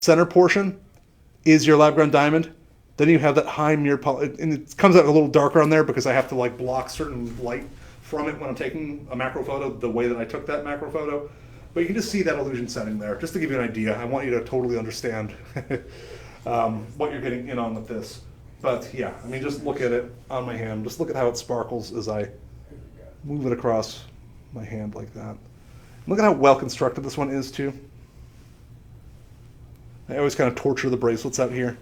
center portion is your lab grown diamond. Then you have that high mirror polish, and it comes out a little darker on there because I have to like block certain light from it when I'm taking a macro photo, the way that I took that macro photo. But you can just see that illusion setting there, just to give you an idea. I want you to totally understand what you're getting in on with this. But yeah, I mean, just look at it on my hand. Just look at how it sparkles as I move it across my hand like that. Look at how well constructed this one is too. I always kind of torture the bracelets out here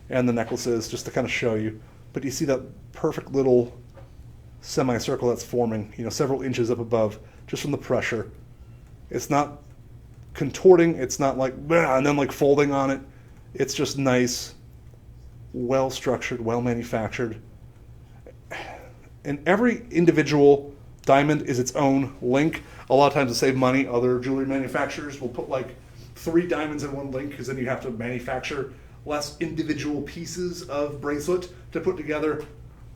and the necklaces just to kind of show you. But you see that perfect little semicircle that's forming, several inches up above, just from the pressure. It's not contorting, it's not like, and then like folding on it. It's just nice, well structured, well manufactured. And every individual diamond is its own link. A lot of times to save money, other jewelry manufacturers will put like 3 diamonds in one link because then you have to manufacture less individual pieces of bracelet to put together.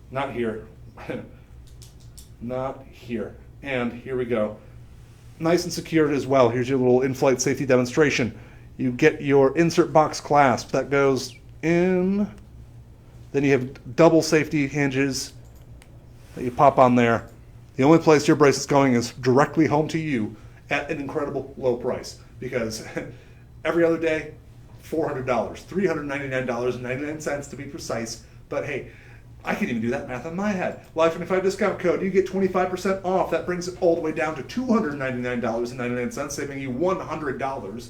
Not here. Not here. And here we go. Nice and secured as well. Here's your little in-flight safety demonstration. You get your insert box clasp that goes in. Then you have double safety hinges that you pop on there. The only place your bracelet's going is directly home to you at an incredible low price. Because every other day, $400, $399.99 to be precise. But hey, I can even do that math in my head. Live25 discount code, you get 25% off. That brings it all the way down to $299.99, saving you $100.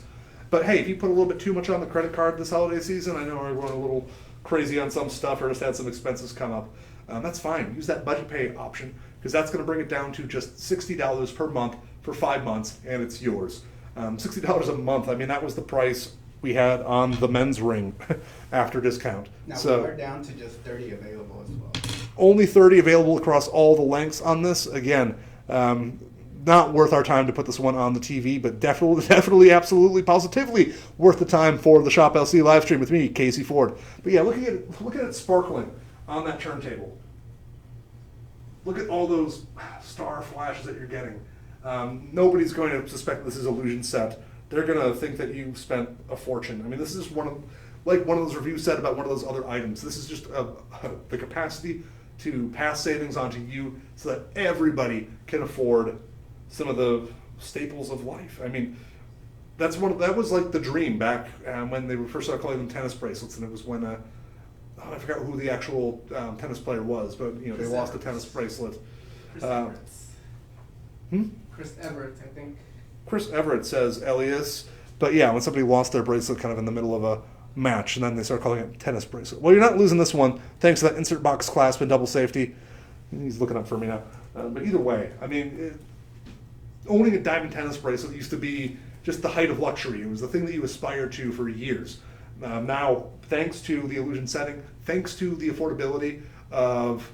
But hey, if you put a little bit too much on the credit card this holiday season, I know everyone's a little crazy on some stuff or just had some expenses come up. That's fine. Use that budget pay option because that's going to bring it down to just $60 per month for 5 months, and it's yours. $60 a month. I mean, that was the price we had on the men's ring after discount. Now so we're down to just 30 available as well. Only 30 available across all the lengths on this. Again, not worth our time to put this one on the TV, but definitely, absolutely, positively worth the time for the Shop LC live stream with me, Casey Ford. But yeah, look at it sparkling on that turntable. Look at all those star flashes that you're getting. Nobody's going to suspect this is illusion set. They're going to think that you spent a fortune. I mean, this is one of those reviews said about one of those other items. This is just the capacity to pass savings onto you so that everybody can afford some of the staples of life. I mean, that was like the dream back when they first started calling them tennis bracelets, and it was when I forgot who the actual tennis player was, but they lost a tennis bracelet. Chris Everett, I think. Chris Everett says Elias, but yeah, when somebody lost their bracelet kind of in the middle of a match, and then they start calling it tennis bracelet. Well, you're not losing this one thanks to that insert box clasp and double safety. He's looking up for me now. But either way, I mean, owning a diamond tennis bracelet used to be just the height of luxury. It was the thing that you aspired to for years. Now, thanks to the illusion setting, thanks to the affordability of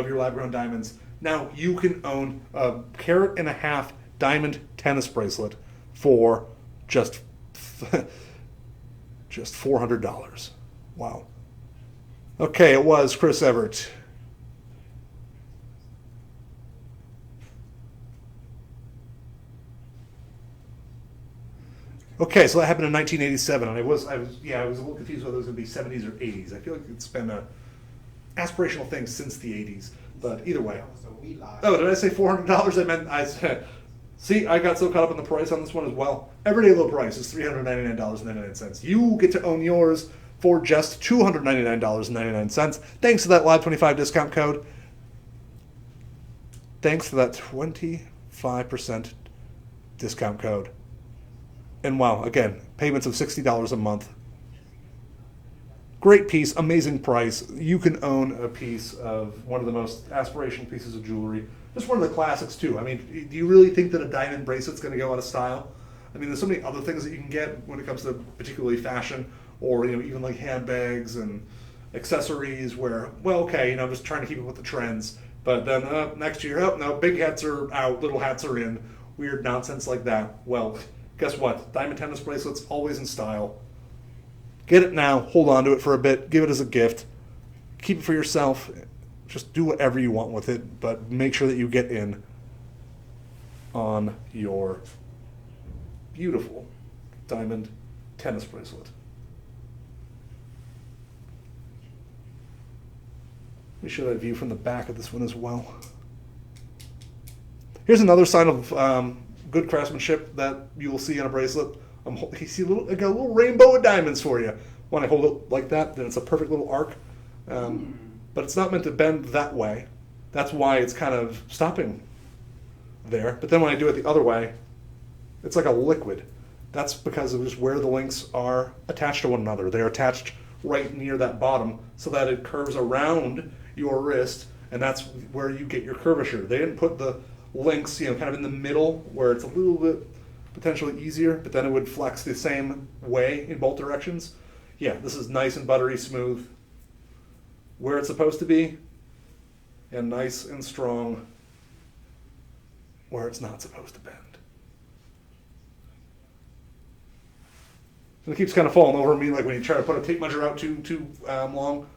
your lab-grown diamonds, now you can own a carat-and-a-half diamond tennis bracelet for just $400. Wow. Okay, it was Chris Everett. Okay, so that happened in 1987, and I was a little confused whether it was going to be 70s or 80s. I feel like it's been a aspirational thing since the 80s, but either way. Oh, did I say $400? I meant see, I got so caught up in the price on this one as well. Everyday low price is $399.99. You get to own yours for just $299.99 thanks to that Live25 discount code. Thanks to that 25% discount code. And wow, again, payments of $60 a month. Great piece, amazing price. You can own a piece of one of the most aspirational pieces of jewelry. Just one of the classics too. I mean, do you really think that a diamond bracelet's going to go out of style? I mean, there's so many other things that you can get when it comes to particularly fashion, or even like handbags and accessories. Where, well, okay, I'm just trying to keep it with the trends. But then next year, oh no, big hats are out, little hats are in, weird nonsense like that. Well, guess what? Diamond tennis bracelets always in style. Get it now, hold on to it for a bit, give it as a gift, keep it for yourself, just do whatever you want with it, but make sure that you get in on your beautiful diamond tennis bracelet. Let me show that view from the back of this one as well. Here's another sign of good craftsmanship that you will see on a bracelet. You see I got a little rainbow of diamonds for you. When I hold it like that, then it's a perfect little arc. But it's not meant to bend that way. That's why it's kind of stopping there. But then when I do it the other way, it's like a liquid. That's because of just where the links are attached to one another. They're attached right near that bottom so that it curves around your wrist, and that's where you get your curvature. They didn't put the links, kind of in the middle where it's a little bit potentially easier, but then it would flex the same way in both directions. Yeah, this is nice and buttery smooth where it's supposed to be, and nice and strong where it's not supposed to bend. And it keeps kind of falling over me, like when you try to put a tape measure out too long.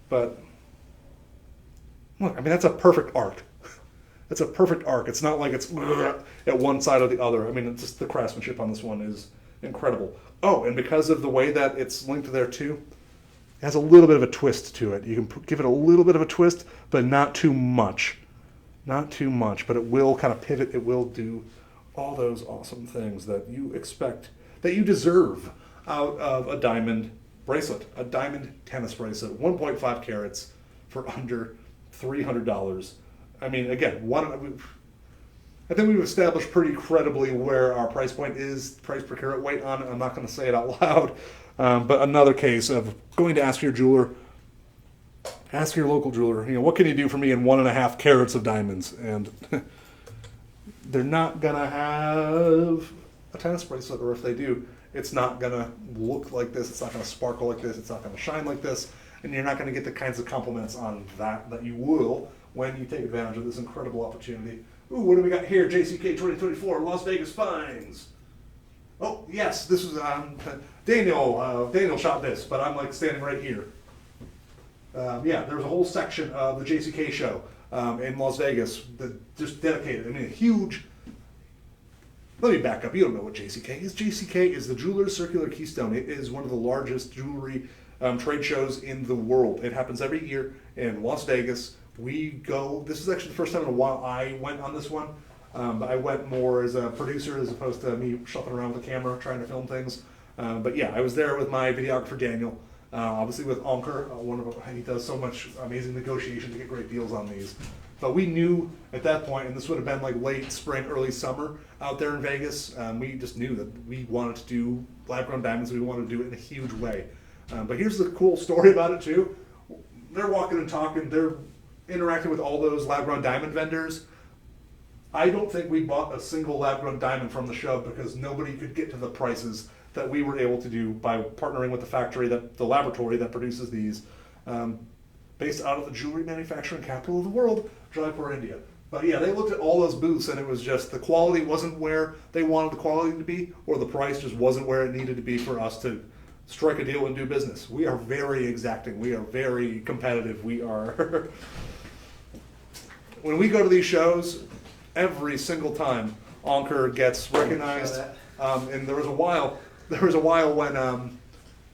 But look, I mean, that's a perfect arc. It's a perfect arc. It's not like it's at one side or the other. I mean, it's just the craftsmanship on this one is incredible. Oh, and because of the way that it's linked there too, it has a little bit of a twist to it. You can give it a little bit of a twist, but not too much. Not too much, but it will kind of pivot. It will do all those awesome things that you expect, that you deserve out of a diamond bracelet, a diamond tennis bracelet, 1.5 carats for under $300. I mean, again, I think we've established pretty credibly where our price point is, price per carat weight on it. I'm not going to say it out loud, but another case of going to ask your jeweler, ask your local jeweler, what can you do for me in 1.5 carats of diamonds? And they're not going to have a tennis bracelet, or if they do, it's not going to look like this, it's not going to sparkle like this, it's not going to shine like this, and you're not going to get the kinds of compliments on that you will when you take advantage of this incredible opportunity. Ooh, what do we got here? JCK 2024, Las Vegas Finds. Oh, yes, this is Daniel. Daniel shot this, but I'm like standing right here. Yeah, there's a whole section of the JCK show in Las Vegas that just dedicated. I mean, a huge. Let me back up. You don't know what JCK is. JCK is the Jewelers Circular Keystone. It is one of the largest jewelry trade shows in the world. It happens every year in Las Vegas. We go. This is actually the first time in a while I went on this one. I went more as a producer as opposed to me shuffling around with a camera trying to film things. But yeah, I was there with my videographer Daniel. Obviously with Anker, he does so much amazing negotiation to get great deals on these. But we knew at that point, and this would have been like late spring, early summer out there in Vegas, we just knew that we wanted to do lab-grown diamonds. We wanted to do it in a huge way. But here's the cool story about it too. They're walking and talking. They're interacting with all those lab-grown diamond vendors. I don't think we bought a single lab-grown diamond from the show because nobody could get to the prices that we were able to do by partnering with the factory, the laboratory that produces these, based out of the jewelry manufacturing capital of the world, Jaipur, India. But yeah, they looked at all those booths and it was just the quality wasn't where they wanted the quality to be, or the price just wasn't where it needed to be for us to strike a deal and do business. We are very exacting. We are very competitive. We are... When we go to these shows, every single time Anker gets recognized, and there was a while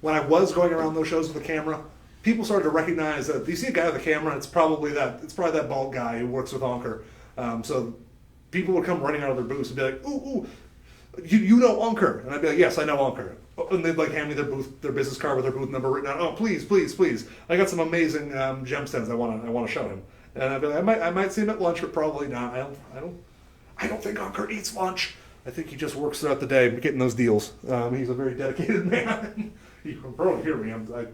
when I was going around those shows with the camera, people started to recognize that you see a guy with a camera, it's probably that bald guy who works with Anker. So people would come running out of their booths and be like, ooh, you know Anker? And I'd be like, yes, I know Anker. And they'd like hand me their business card with their booth number written out. Oh, please. I got some amazing gemstones I want to show him. And I'd be like, I might see him at lunch, but probably not. I don't think Anker eats lunch. I think he just works throughout the day getting those deals. He's a very dedicated man. You can probably hear me. I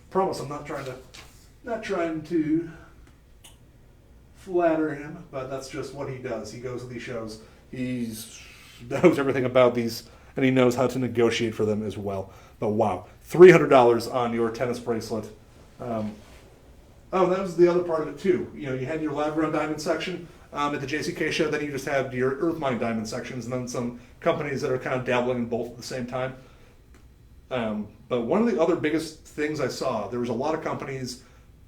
promise I'm not trying to flatter him, but that's just what he does. He goes to these shows. He knows everything about these, and he knows how to negotiate for them as well. But wow, $300 on your tennis bracelet. Oh, that was the other part of it too. You had your lab-grown diamond section at the JCK show. Then you just have your earth mine diamond sections, and then some companies that are kind of dabbling in both at the same time. But one of the other biggest things I saw, there was a lot of companies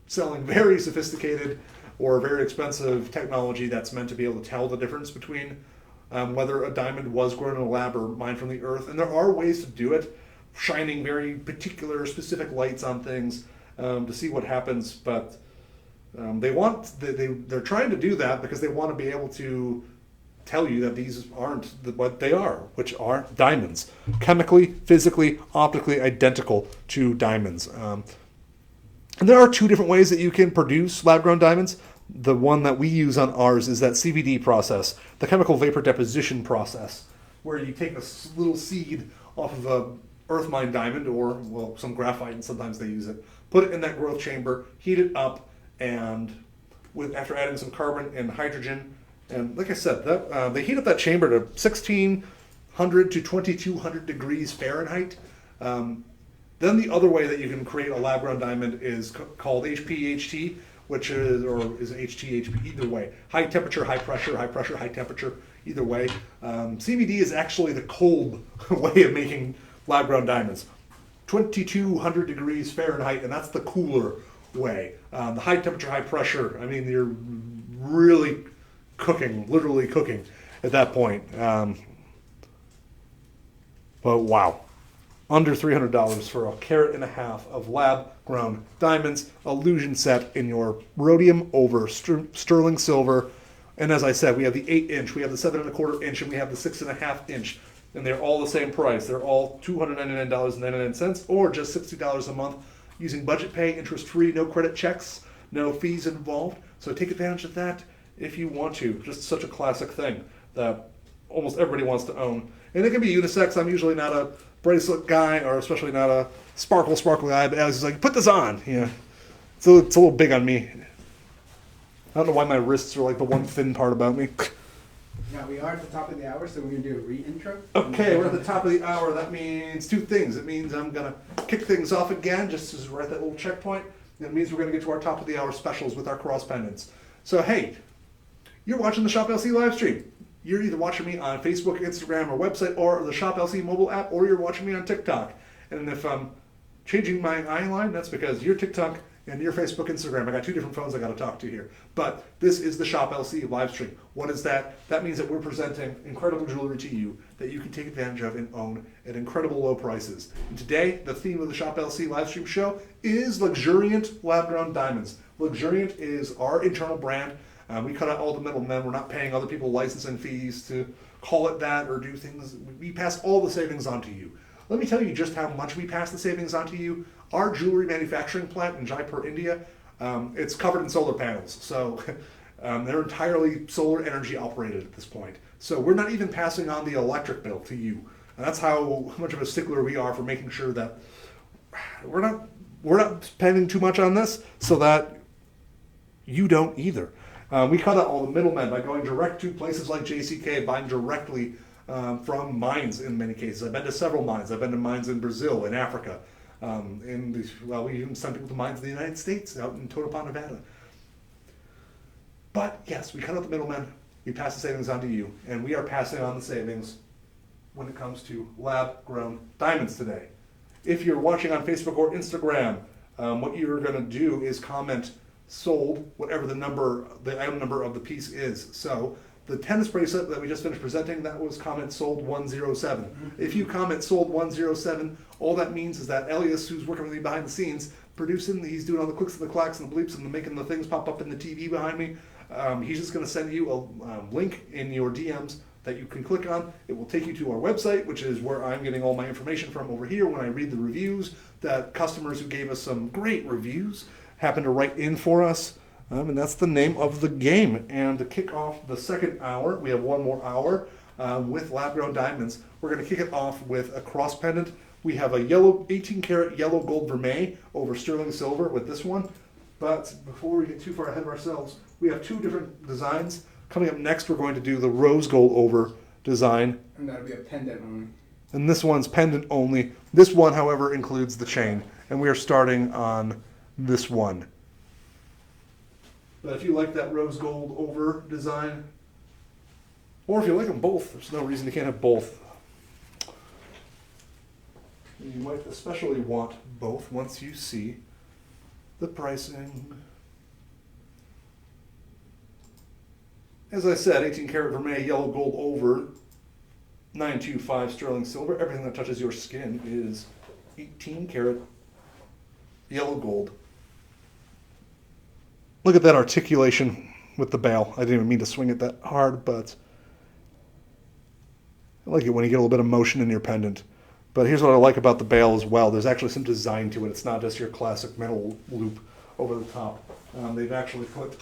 selling very sophisticated or very expensive technology that's meant to be able to tell the difference between whether a diamond was grown in a lab or mined from the earth. And there are ways to do it, shining very particular, specific lights on things to see what happens. But they're trying to do that because they want to be able to tell you that these aren't what they are, which are diamonds, chemically, physically, optically identical to diamonds. And there are two different ways that you can produce lab-grown diamonds. The one that we use on ours is that CVD process, the chemical vapor deposition process, where you take a little seed off of a earth mine diamond, or well, some graphite, and sometimes they use it, put it in that growth chamber, heat it up, and after adding some carbon and hydrogen, and like I said, they heat up that chamber to 1600 to 2200 degrees Fahrenheit. Then the other way that you can create a lab-grown diamond is called HPHT, which is HTHP, either way. High temperature, high pressure, high temperature, either way. CVD is actually the cold way of making lab-grown diamonds. 2200 degrees Fahrenheit, and that's the cooler way. The high temperature, high pressure, I mean, you're really cooking, literally cooking at that point. But wow. Under $300 for a carat and a half of lab-grown diamonds, illusion set in your rhodium over sterling silver. And as I said, we have the 8-inch, we have the 7.25-inch, and we have the 6.5-inch. And they're all the same price. They're all $299.99 or just $60 a month using budget pay, interest-free, no credit checks, no fees involved. So take advantage of that if you want to. Just such a classic thing that almost everybody wants to own. And it can be unisex. I'm usually not a bracelet guy, or especially not a sparkle guy, but I was like, put this on. Yeah, it's a little big on me. I don't know why my wrists are like the one thin part about me. Now we are at the top of the hour, so we're going to do a re-intro. Okay, we're at the top of the hour. That means two things. It means I'm going to kick things off again, just as we're at that little checkpoint. It means we're going to get to our top of the hour specials with our cross pendants. So hey, you're watching the Shop LC live stream. You're either watching me on Facebook, Instagram, or website, or the Shop LC mobile app, or you're watching me on TikTok. And if I'm changing my eye line, that's because you're TikTok and your Facebook, Instagram. I got two different phones I got to talk to here. But this is the Shop LC live stream. What is that? That means that we're presenting incredible jewelry to you that you can take advantage of and own at incredible low prices. And today, the theme of the Shop LC live stream show is luxuriant lab-grown diamonds. Luxuriant is our internal brand. We cut out all the middlemen. We're not paying other people licensing fees to call it that or do things. We pass all the savings on to you. Let me tell you just how much we pass the savings on to you. Our jewelry manufacturing plant in Jaipur, India, it's covered in solar panels. So they're entirely solar energy operated at this point. So we're not even passing on the electric bill to you. And that's how much of a stickler we are for making sure that we're not spending too much on this so that you don't either. We cut out all the middlemen by going direct to places like JCK, buying directly from mines in many cases. I've been to several mines. I've been to mines in Brazil, in Africa. We even sent people to mines in the United States, out in Tonopah, Nevada. But yes, we cut out the middlemen. We pass the savings on to you. And we are passing on the savings when it comes to lab-grown diamonds today. If you're watching on Facebook or Instagram, what you're going to do is comment sold, whatever the item number of the piece is. So the tennis bracelet that we just finished presenting, that was comment sold 107. Mm-hmm. If you comment sold 107, all that means is that Elias, who's working with me behind the scenes, producing, he's doing all the clicks and the clacks and the bleeps and making the things pop up in the TV behind me. He's just going to send you a link in your DMs that you can click on. It will take you to our website, which is where I'm getting all my information from over here when I read the reviews that customers who gave us some great reviews happen to write in for us, and that's the name of the game. And to kick off the second hour, we have one more hour with lab-grown diamonds. We're going to kick it off with a cross pendant. We have a 18-karat yellow gold vermeil over sterling silver with this one. But before we get too far ahead of ourselves, we have two different designs. Coming up next, we're going to do the rose gold over design. And that'll be a pendant only. And this one's pendant only. This one, however, includes the chain. And we are starting on this one. But if you like that rose gold over design, or if you like them both, there's no reason you can't have both. You might especially want both once you see the pricing. As I said, 18 karat vermeil, yellow gold over, 925 sterling silver. Everything that touches your skin is 18 karat yellow gold. Look at that articulation with the bail. I didn't even mean to swing it that hard, but I like it when you get a little bit of motion in your pendant. But here's what I like about the bail as well. There's actually some design to it. It's not just your classic metal loop over the top. They've actually put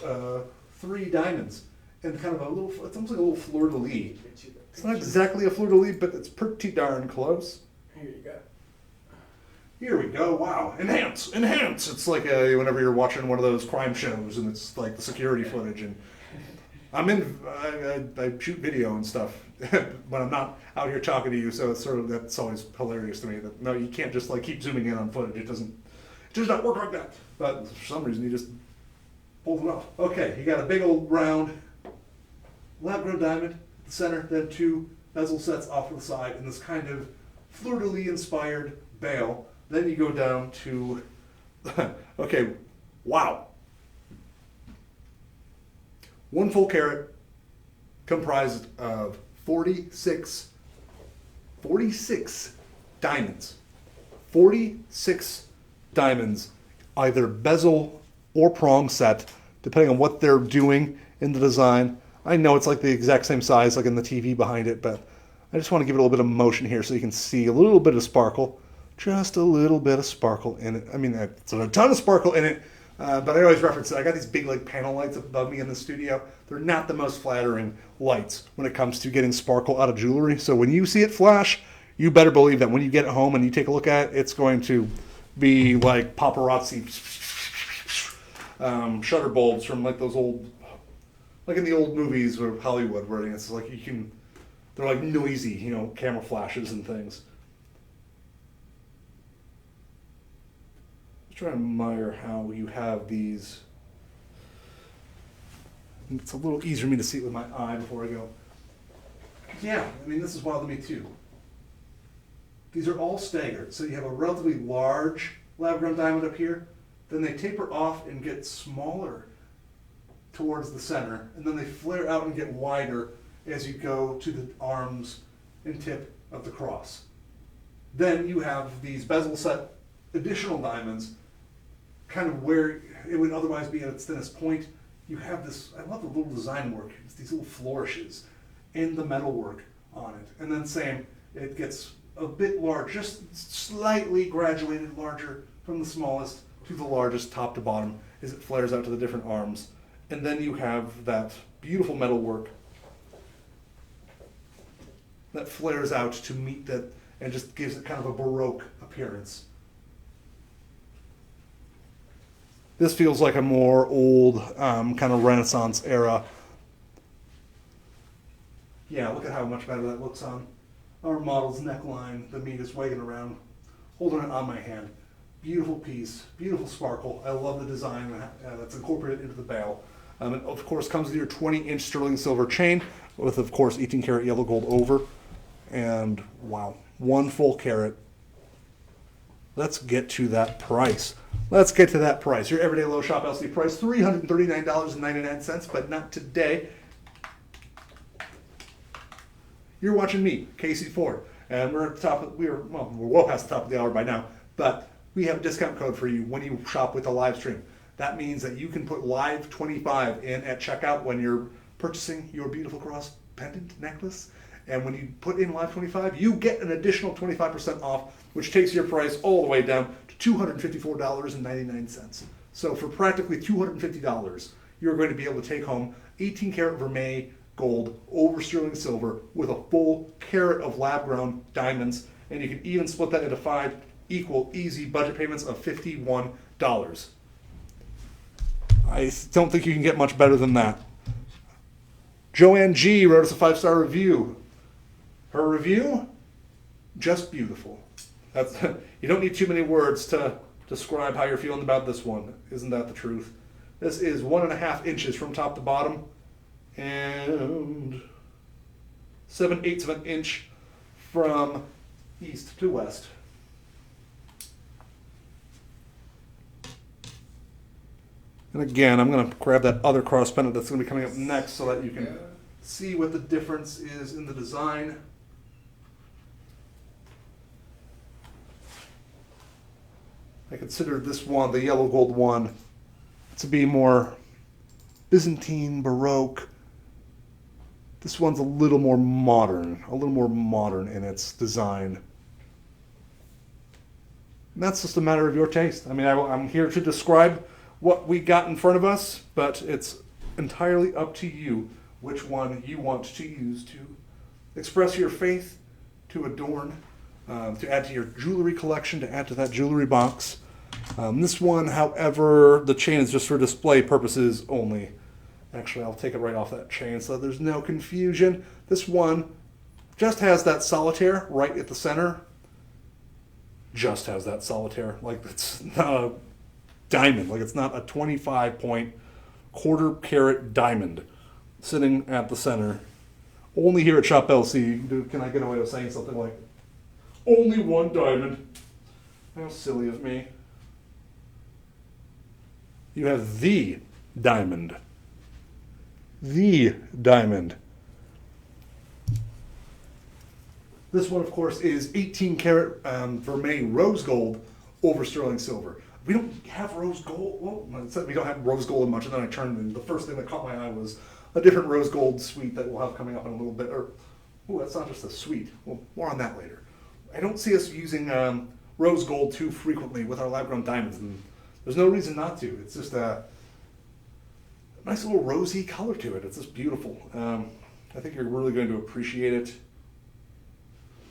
3 diamonds and kind of a little, it's almost like a little fleur-de-lis. It's not exactly a fleur-de-lis, but it's pretty darn close. Here you go. Here we go. Wow. Enhance. Enhance. It's like whenever you're watching one of those crime shows and it's like the security footage. And I shoot video and stuff, but I'm not out here talking to you. So it's sort of, that's always hilarious to me that no, you can't just like keep zooming in on footage. It does not work like that. But for some reason you just pulled it off. Okay. You got a big old round lab-grown diamond at the center, then 2 bezel sets off to the side in this kind of fleur-de-lis inspired bail. Then you go down to, okay, wow. 1 full carat comprised of 46 diamonds. 46 diamonds, either bezel or prong set, depending on what they're doing in the design. I know it's like the exact same size like in the TV behind it, but I just want to give it a little bit of motion here so you can see a little bit of sparkle. Just a little bit of sparkle in it. I mean, it's a ton of sparkle in it, but I always reference it. I got these big like panel lights above me in the studio. They're not the most flattering lights when it comes to getting sparkle out of jewelry. So when you see it flash, you better believe that when you get it home and you take a look at it, it's going to be like paparazzi shutter bulbs from like those old, like in the old movies of Hollywood, where it's like they're like noisy, camera flashes and things. Try to admire how you have these. It's a little easier for me to see it with my eye before I go. Yeah, I mean, this is wild to me too. These are all staggered. So you have a relatively large lab-grown diamond up here, then they taper off and get smaller towards the center, and then they flare out and get wider as you go to the arms and tip of the cross. Then you have these bezel set additional diamonds kind of where it would otherwise be at its thinnest point. You have this, I love the little design work, it's these little flourishes in the metal work on it. And then same, it gets a bit large, just slightly graduated larger from the smallest to the largest top to bottom as it flares out to the different arms. And then you have that beautiful metal work that flares out to meet that and just gives it kind of a Baroque appearance. This feels like a more old kind of Renaissance era. Yeah, look at how much better that looks on our model's neckline. The meat is wagging around, holding it on my hand. Beautiful piece, beautiful sparkle. I love the design that's incorporated into the bail. It of course comes with your 20-inch sterling silver chain with of course 18 karat yellow gold over. And wow, 1 full carat. Let's get to that price. Let's get to that price. Your everyday low shop LC price, $339.99, but not today. You're watching me, Casey Ford, and we're at the top. We're well past the top of the hour by now, but we have a discount code for you when you shop with a live stream. That means that you can put live 25 in at checkout when you're purchasing your beautiful cross pendant necklace. And when you put in live 25, you get an additional 25% off, which takes your price all the way down to $254.99. So for practically $250, you're going to be able to take home 18 karat vermeil gold over sterling silver with a full carat of lab-grown diamonds. And you can even split that into 5 equal, easy budget payments of $51. I don't think you can get much better than that. Joanne G. wrote us a 5-star review. Her review, just beautiful. That's, you don't need too many words to describe how you're feeling about this one. Isn't that the truth? This is 1.5 inches from top to bottom and 7/8 of an inch from east to west. And again, I'm going to grab that other cross pendant that's going to be coming up next so that you can see what the difference is in the design. I consider this one, the yellow gold one, to be more Byzantine, Baroque. This one's a little more modern in its design. And that's just a matter of your taste. I mean, I'm here to describe what we got in front of us, but it's entirely up to you which one you want to use to express your faith, to adorn, to add to your jewelry collection, to add to that jewelry box. This one, however, the chain is just for display purposes only. Actually, I'll take it right off that chain so there's no confusion. This one just has that solitaire right at the center. Just has that solitaire. Like, it's not a diamond. Like, it's not a 25-point quarter carat diamond sitting at the center. Only here at Shop LC can I get away with saying something like, only one diamond. How silly of me. You have the diamond. The diamond. This one, of course, is 18 karat vermeil rose gold over sterling silver. We don't have rose gold. Well, we don't have rose gold in much, and then I turned, and the first thing that caught my eye was a different rose gold suite that we'll have coming up in a little bit. That's not just a suite. Well, more on that later. I don't see us using rose gold too frequently with our lab-grown diamonds, and there's no reason not to. It's just a nice little rosy color to it. It's just beautiful. I think you're really going to appreciate it.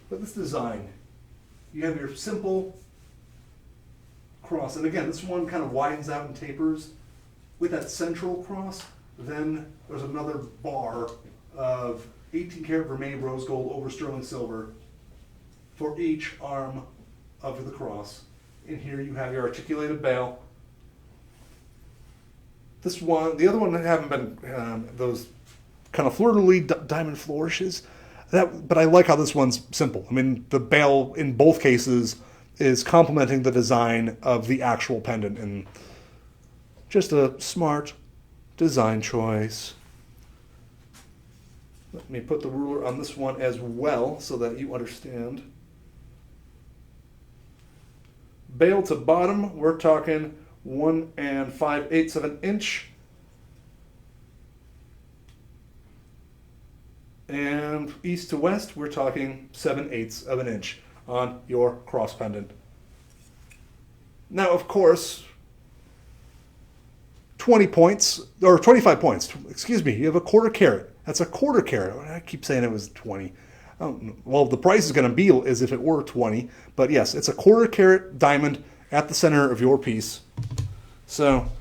But this design, you have your simple cross, and again, this one kind of widens out and tapers with that central cross. Then there's another bar of 18 karat vermeil rose gold over sterling silver for each arm of the cross. In here you have your articulated bail. This one, the other one haven't been those kind of fleur-de-lis diamond flourishes. But I like how this one's simple. I mean, the bail in both cases is complementing the design of the actual pendant, and just a smart design choice. Let me put the ruler on this one as well so that you understand. Bail to bottom, we're talking 1 5/8 of an inch. And east to west, we're talking 7/8 of an inch on your cross pendant. Now, of course, 20 points, or 25 points, excuse me, you have a quarter carat. That's a quarter carat. I keep saying it was 20. Well, the price is going to be as if it were 20, but yes, it's a quarter carat diamond at the center of your piece. So,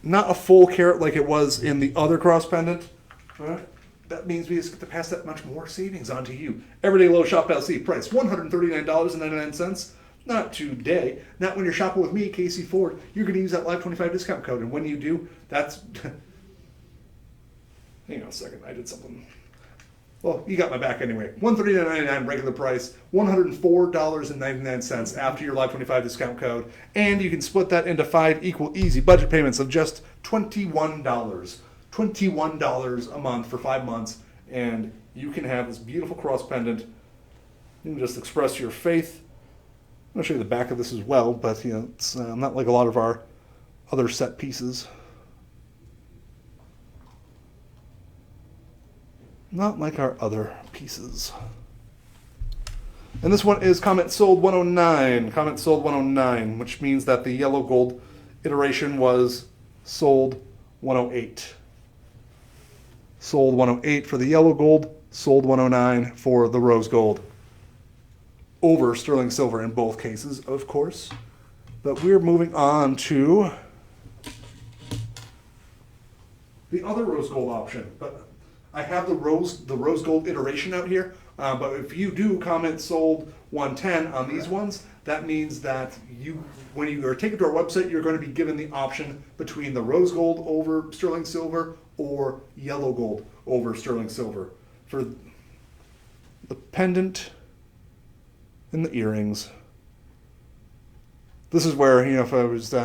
not a full carat like it was in the other cross pendant, but that means we just get to pass that much more savings on to you. Everyday low Shop LC price, $139.99. Not today. Not when you're shopping with me, Casey Ford. You're going to use that Live 25 discount code. And when you do, that's... Hang on a second. I did something. Well, you got my back anyway. $139.99 regular price, $104.99 after your Live 25 discount code. And you can split that into 5 equal easy budget payments of just $21. $21 a month for 5 months, and you can have this beautiful cross pendant. You can just express your faith. I'm going to show you the back of this as well, but it's not like a lot of our other set pieces. Not like our other pieces. And this one is comment sold 109. Comment sold 109, which means that the yellow gold iteration was sold 108. Sold 108 for the yellow gold, sold 109 for the rose gold. Over sterling silver in both cases, of course. But we're moving on to the other rose gold option. But I have the rose gold iteration out here. But if you do comment sold 110 on these ones, that means that when you are taken to our website, you're going to be given the option between the rose gold over sterling silver or yellow gold over sterling silver. For the pendant and the earrings, this is where, if I was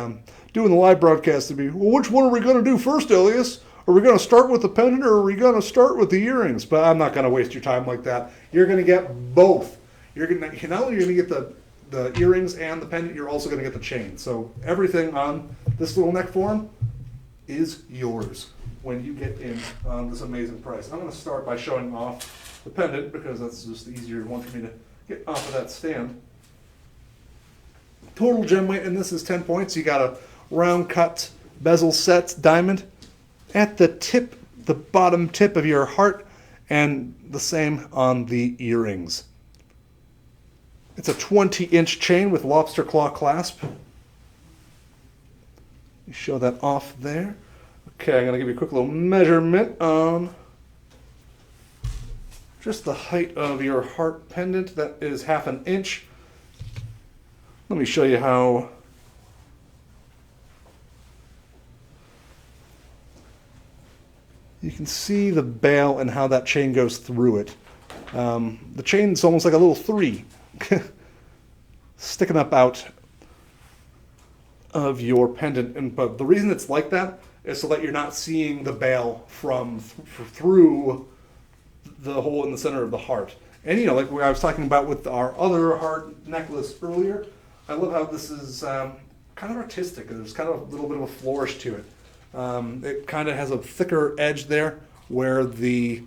doing the live broadcast to be, well, which one are we going to do first, Elias? Are we going to start with the pendant or are we going to start with the earrings? But I'm not going to waste your time like that. You're going to get both. You're going to not only are you going to get the earrings and the pendant, you're also going to get the chain. So everything on this little neck form is yours when you get in on this amazing price. I'm going to start by showing off the pendant because that's just the easier one for me to get off of that stand. Total gem weight in this is 10 points. You got a round cut bezel set diamond at the tip, the bottom tip of your heart, and the same on the earrings. It's a 20-inch chain with lobster claw clasp. You show that off there. Okay, I'm going to give you a quick little measurement on just the height of your heart pendant. That is 1/2 inch. Let me show you how you can see the bail and how that chain goes through it. The chain's almost like a little 3 sticking up out of your pendant. But the reason it's like that is so that you're not seeing the bail from through the hole in the center of the heart. And you know, like I was talking about with our other heart necklace earlier, I love how this is kind of artistic. There's kind of a little bit of a flourish to it. It kind of has a thicker edge there where the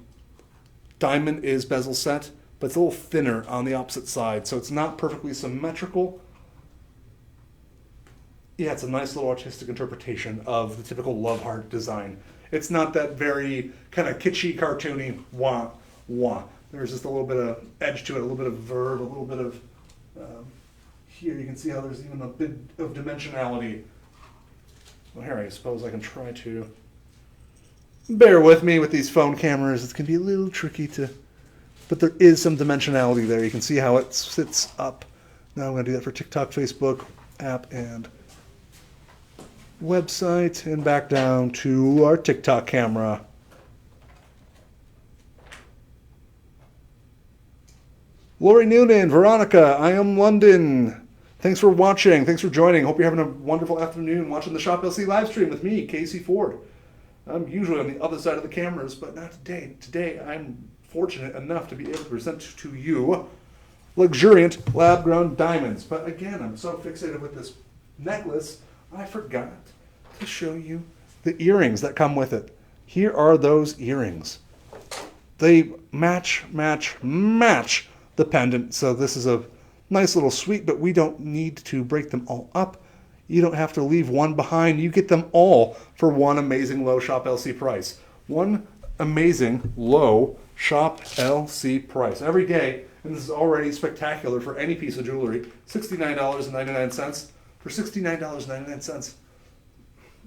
diamond is bezel set, but it's a little thinner on the opposite side, so it's not perfectly symmetrical. Yeah, it's a nice little artistic interpretation of the typical love heart design. It's not that very kind of kitschy, cartoony wah wah. There's just a little bit of edge to it, a little bit of verve, a little bit of here you can see how there's even a bit of dimensionality. Well, here I suppose I can try to bear with me with these phone cameras. It's going to be a little tricky to, but there is some dimensionality there. You can see how it sits up. Now I'm going to do that for TikTok, Facebook, app, and website, and back down to our TikTok camera. Lori Noonan, Veronica, I am London. Thanks for watching. Thanks for joining. Hope you're having a wonderful afternoon watching the Shop LC live stream with me, Casey Ford. I'm usually on the other side of the cameras, but not today. Today, I'm fortunate enough to be able to present to you luxuriant lab-grown diamonds. But again, I'm so fixated with this necklace, I forgot to show you the earrings that come with it. Here are those earrings. They match the pendant. So this is a nice little suite, but we don't need to break them all up. You don't have to leave one behind. You get them all for one amazing low Shop LC price. One amazing low Shop LC price. Every day, and this is already spectacular for any piece of jewelry, $69.99 for $69.99.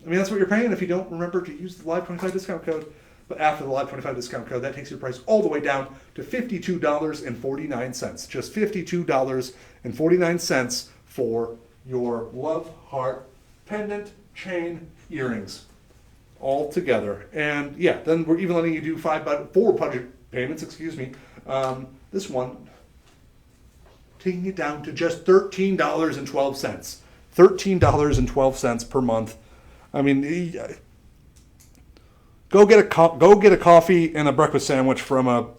I mean, that's what you're paying if you don't remember to use the Live 25 discount code. But after the Live 25 discount code, that takes your price all the way down to $52.49. Just $52.49 for your love heart pendant, chain, earrings, all together. And yeah, then we're even letting you do 4 budget payments. This one taking it down to just $13.12. $13.12 per month. I mean, go get a coffee and a breakfast sandwich from a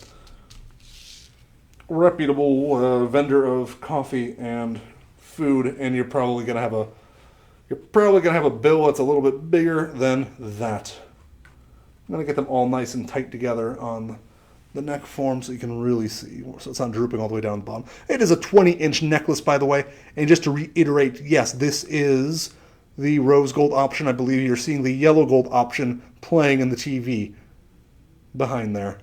reputable vendor of coffee and food, and you're probably gonna have a bill that's a little bit bigger than that. I'm gonna get them all nice and tight together on the neck form so you can really see, so it's not drooping all the way down the bottom. It is a 20-inch necklace, by the way, and just to reiterate, yes, this is the rose gold option. I believe you're seeing the yellow gold option playing in the TV behind there.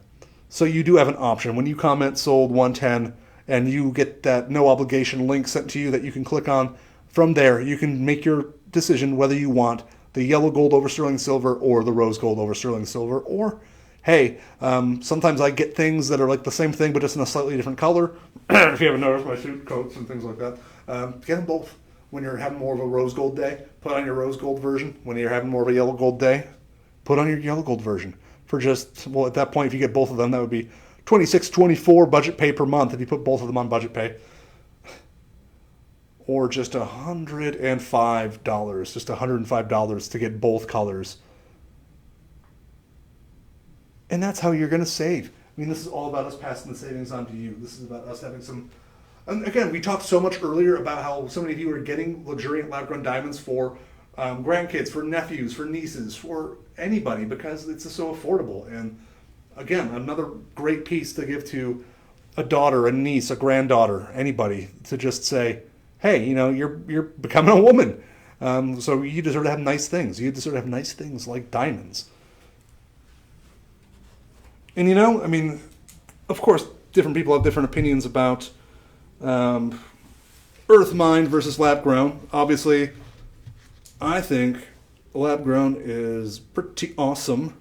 So you do have an option. When you comment sold 110 and you get that no obligation link sent to you that you can click on, from there you can make your decision whether you want the yellow gold over sterling silver or the rose gold over sterling silver. Or, hey, sometimes I get things that are like the same thing but just in a slightly different color. If you haven't noticed my suit coats and things like that, get them both. When you're having more of a rose gold day, put on your rose gold version. When you're having more of a yellow gold day, put on your yellow gold version. For just, well, at that point, if you get both of them, that would be $26.24 budget pay per month if you put both of them on budget pay. or just $105, just $105 to get both colors. And that's how you're going to save. I mean, this is all about us passing the savings on to you. This is about us having some... And again, we talked so much earlier about how so many of you are getting luxuriant lab-grown diamonds for grandkids, for nephews, for nieces, for anybody, because it's so affordable. And again, another great piece to give to a daughter, a niece, a granddaughter, anybody, to just say, hey, you're becoming a woman. So you deserve to have nice things. You deserve to have nice things like diamonds. And I mean, of course, different people have different opinions about earth mined versus lab grown. Obviously, I think lab grown is pretty awesome.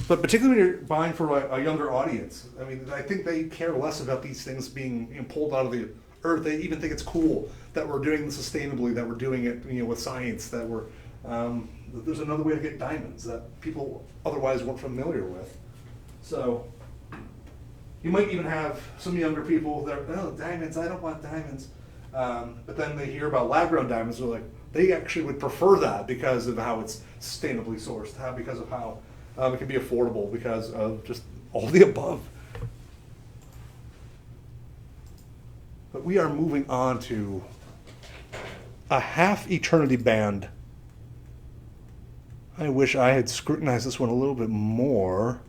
But particularly when you're buying for a younger audience, I mean, I think they care less about these things being pulled out of the earth. They even think it's cool that we're doing this sustainably, that we're doing it with science, that we're there's another way to get diamonds that people otherwise weren't familiar with. So you might even have some younger people that are, oh, diamonds, I don't want diamonds. But then they hear about lab-grown diamonds, they're like, they actually would prefer that because of how it's sustainably sourced, because of how it can be affordable, because of just all the above. But we are moving on to a half eternity band. I wish I had scrutinized this one a little bit more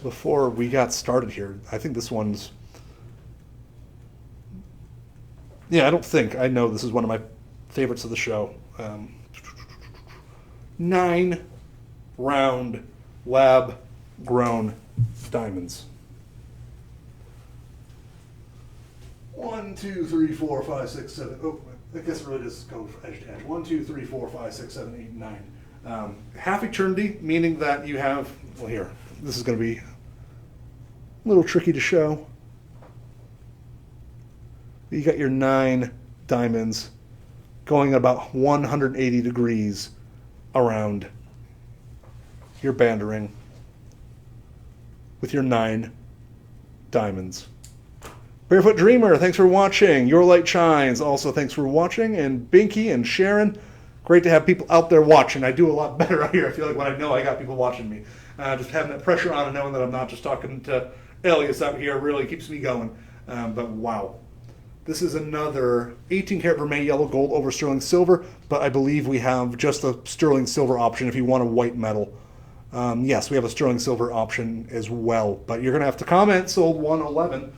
before we got started here. I think this one's... I know this is one of my favorites of the show. 9 round lab grown diamonds. 1, 2, 3, 4, 5, 6, 7. Oh, I guess it really does go edge to edge. 1, 2, 3, 4, 5, 6, 7, 8, 9. Half eternity, meaning that you have, well, here, this is going to be a little tricky to show. You got your 9 diamonds going about 180 degrees around your band ring with your 9 diamonds. Barefoot Dreamer, thanks for watching. Your Light Shines, also thanks for watching. And Binky and Sharon, great to have people out there watching. I do a lot better out here. I feel like when I know I got people watching me. Just having that pressure on and knowing that I'm not just talking to Elias out here really keeps me going. But wow. This is another 18 karat vermeil yellow gold over sterling silver, but I believe we have just a sterling silver option if you want a white metal. Yes, we have a sterling silver option as well, but you're going to have to comment sold 111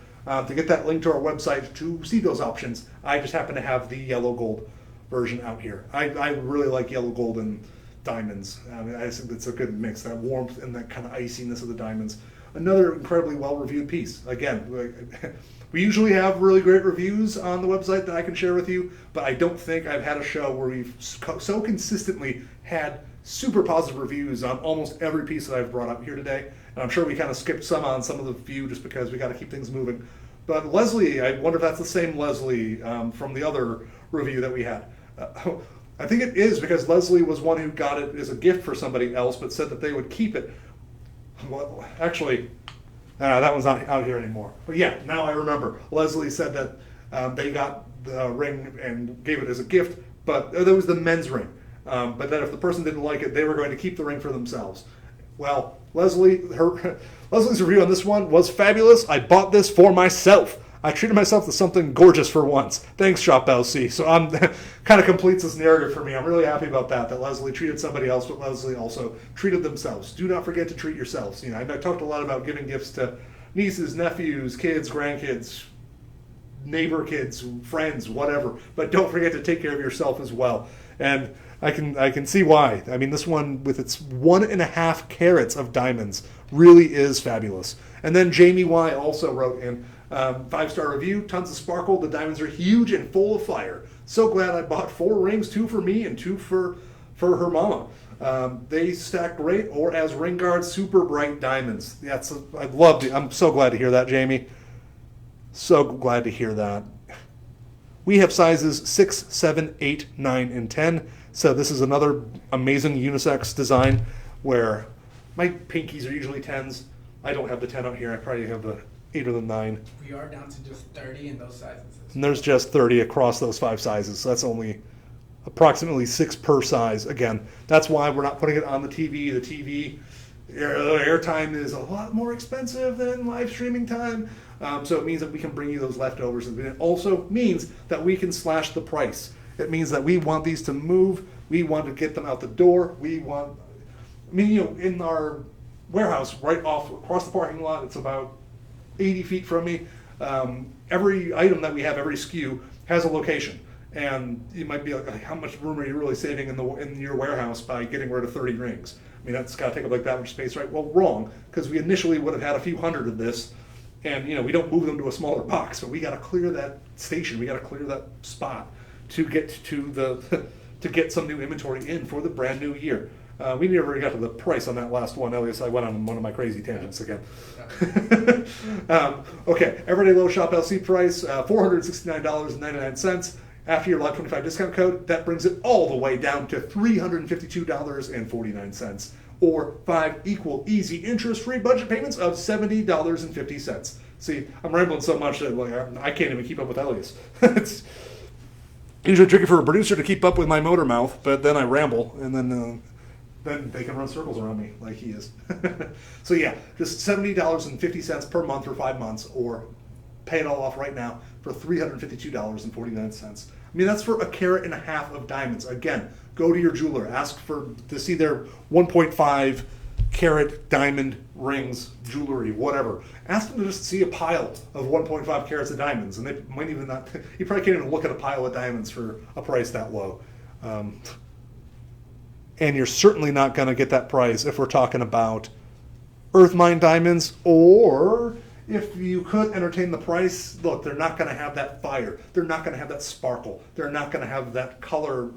to get that link to our website to see those options. I just happen to have the yellow gold version out here. I really like yellow gold and diamonds. I just think it's a good mix, that warmth and that kind of iciness of the diamonds. Another incredibly well-reviewed piece. Again, we usually have really great reviews on the website that I can share with you, but I don't think I've had a show where we've so consistently had super positive reviews on almost every piece that I've brought up here today. And I'm sure we kind of skipped some on some of the few just because we got to keep things moving. But Leslie, I wonder if that's the same Leslie from the other review that we had. I think it is, because Leslie was one who got it as a gift for somebody else, but said that they would keep it. Well, actually, that one's not out here anymore. But yeah, now I remember. Leslie said that they got the ring and gave it as a gift, but that was the men's ring. But that if the person didn't like it, they were going to keep the ring for themselves. Well, Leslie's review on this one was fabulous. I bought this for myself. I treated myself to something gorgeous for once. Thanks, Shop LC. So I'm kind of completes this narrative for me. I'm really happy about that Leslie treated somebody else, but Leslie also treated themselves. Do not forget to treat yourselves. I talked a lot about giving gifts to nieces, nephews, kids, grandkids, neighbor kids, friends, whatever. But don't forget to take care of yourself as well. And I can see why. I mean, this one with its 1.5 carats of diamonds really is fabulous. And then Jamie Y also wrote in 5-star review, tons of sparkle. The diamonds are huge and full of fire. So glad I bought 4 rings, 2 for me and 2 for her mama. They stack great, or as ring guards, super bright diamonds. I'd love to. I'm so glad to hear that, Jamie. So glad to hear that. We have sizes 6, 7, 8, 9, and 10. So this is another amazing unisex design where my pinkies are usually 10s. I don't have the 10 out here. I probably have the 8 or the 9. We are down to just 30 in those sizes. And there's just 30 across those 5 sizes. So that's only approximately 6 per size. Again, that's why we're not putting it on the TV. The TV airtime is a lot more expensive than live streaming time. So it means that we can bring you those leftovers. And it also means that we can slash the price. It means that we want these to move. We want to get them out the door. In our warehouse right off across the parking lot, it's about 80 feet from me. Every item that we have, every SKU, has a location. And you might be like, how much room are you really saving in your warehouse by getting rid of 30 rings? I mean, that's got to take up like that much space, right? Well, wrong, because we initially would have had a few hundred of this, and we don't move them to a smaller box, but we got to clear that station, we got to clear that spot to get to to get some new inventory in for the brand new year. We never got to the price on that last one, Elias. I went on one of my crazy tangents again. Okay, everyday low shop LC price, $469.99. After your Live 25 discount code, that brings it all the way down to $352.49, or 5 equal, easy, interest-free budget payments of $70.50. See, I'm rambling so much that I can't even keep up with Elias. It's usually tricky for a producer to keep up with my motor mouth, but then I ramble, and then they can run circles around me like he is. So yeah, just $70.50 per month for 5 months, or pay it all off right now for $352.49. I mean, that's for 1.5 carats of diamonds. Again, go to your jeweler, ask to see their 1.5 carat diamond rings, jewelry, whatever. Ask them to just see a pile of 1.5 carats of diamonds, and they might even not. You probably can't even look at a pile of diamonds for a price that low. And you're certainly not going to get that price if we're talking about earth mine diamonds, or if you could entertain the price, look, they're not going to have that fire. They're not going to have that sparkle. They're not going to have that color,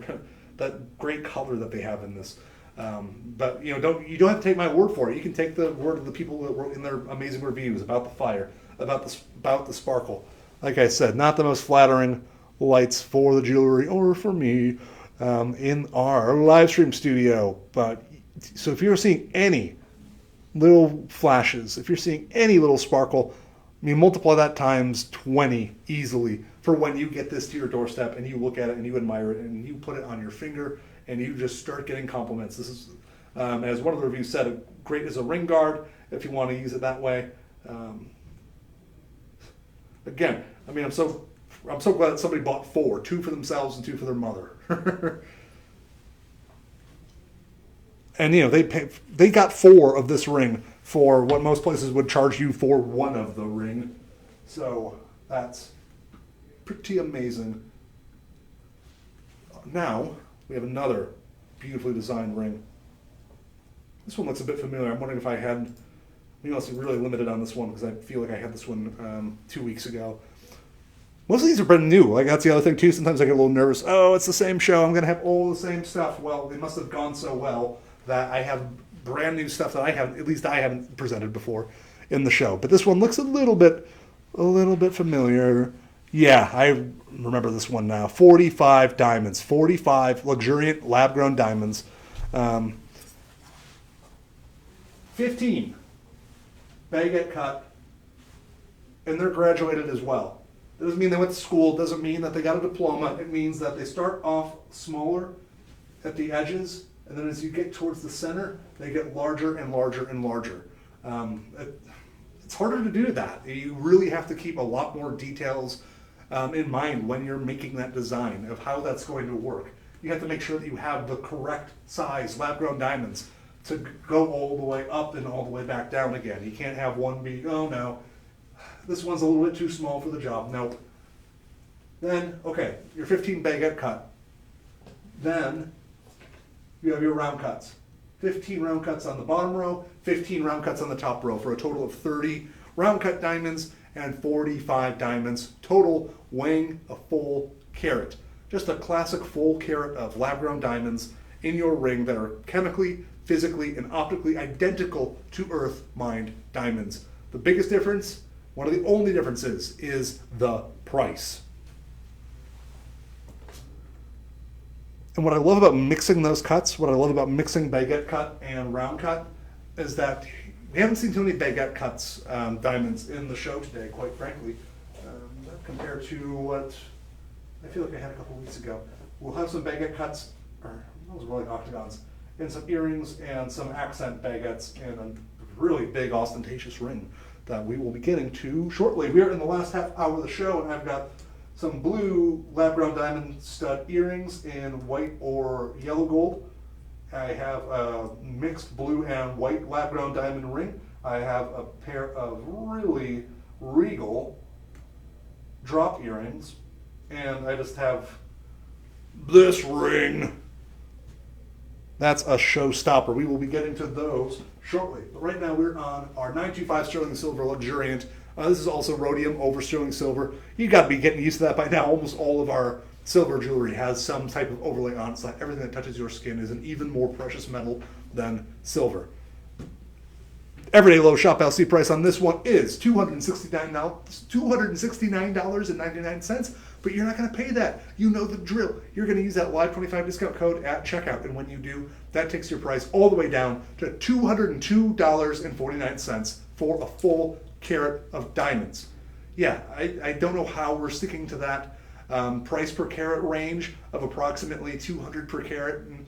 that great color that they have in this. But you don't have to take my word for it. You can take the word of the people that wrote in their amazing reviews about the fire, about the sparkle. Like I said, not the most flattering lights for the jewelry or for me in our live stream studio. But so if you're seeing any little flashes, if you're seeing any little sparkle, I mean, multiply that times 20 easily for when you get this to your doorstep and you look at it and you admire it and you put it on your finger and you just start getting compliments. This is, as one of the reviews said, great as a ring guard if you want to use it that way. Again, I mean, I'm so glad that somebody bought 4, 2 for themselves and 2 for their mother. And they got 4 of this ring for what most places would charge you for 1 of the ring. So that's pretty amazing. Now we have another beautifully designed ring. This one looks a bit familiar. I'm wondering if I had, it's really limited on this one because I feel like I had this one 2 weeks ago. Most of these are brand new. Like, that's the other thing too. Sometimes I get a little nervous. Oh, it's the same show. I'm going to have all the same stuff. Well, they must have gone so well that I have brand new stuff that I haven't presented before in the show. But this one looks a little bit familiar. Yeah, I remember this one now. 45 diamonds, 45 luxuriant lab-grown diamonds. 15 baguette cut, and they're graduated as well. Doesn't mean they went to school. Doesn't mean that they got a diploma. It means that they start off smaller at the edges, and then as you get towards the center, they get larger and larger and larger. It's harder to do that. You really have to keep a lot more details in mind when you're making that design of how that's going to work. You have to make sure that you have the correct size lab-grown diamonds to go all the way up and all the way back down again. You can't have one be, oh no, this one's a little bit too small for the job. Nope. Then, okay, your 15 baguette cut. Then you have your round cuts. 15 round cuts on the bottom row, 15 round cuts on the top row for a total of 30 round cut diamonds and 45 diamonds total, weighing a full carat. Just a classic full carat of lab-grown diamonds in your ring that are chemically, physically, and optically identical to earth-mined diamonds. The biggest difference, one of the only differences, is the price. And what I love about mixing those cuts, what I love about mixing baguette cut and round cut, is that we haven't seen too many baguette cuts diamonds in the show today, quite frankly, compared to what I feel like I had a couple weeks ago. We'll have some baguette cuts, or those are really octagons, and some earrings and some accent baguettes and a really big ostentatious ring that we will be getting to shortly. We are in the last half hour of the show, and I've got some blue lab-grown diamond stud earrings in white or yellow gold. I have a mixed blue and white lab-grown diamond ring. I have a pair of really regal drop earrings, and I just have this ring. That's a showstopper. We will be getting to those shortly. But right now we're on our 925 sterling silver luxuriant. This is also rhodium over sterling silver. You've got to be getting used to that by now. Almost all of our silver jewelry has some type of overlay on it, so that everything that touches your skin is an even more precious metal than silver. Everyday low shop LC price on this one is $269.99, but you're not going to pay that. You know the drill. You're going to use that Live 25 discount code at checkout, and when you do, that takes your price all the way down to $202.49 for a full carat of diamonds. Yeah, I don't know how we're sticking to that price per carat range of approximately $200 per carat, and,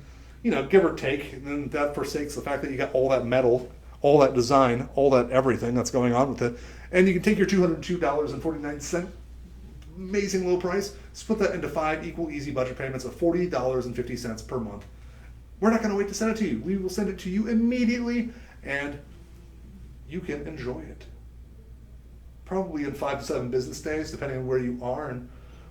give or take, and then that forsakes the fact that you got all that metal, all that design, all that everything that's going on with it. And you can take your $202.49 amazing low price, split that into 5 equal easy budget payments of $40.50 per month. We're not going to wait to send it to you. We will send it to you immediately, and you can enjoy it. Probably in 5 to 7 business days, depending on where you are and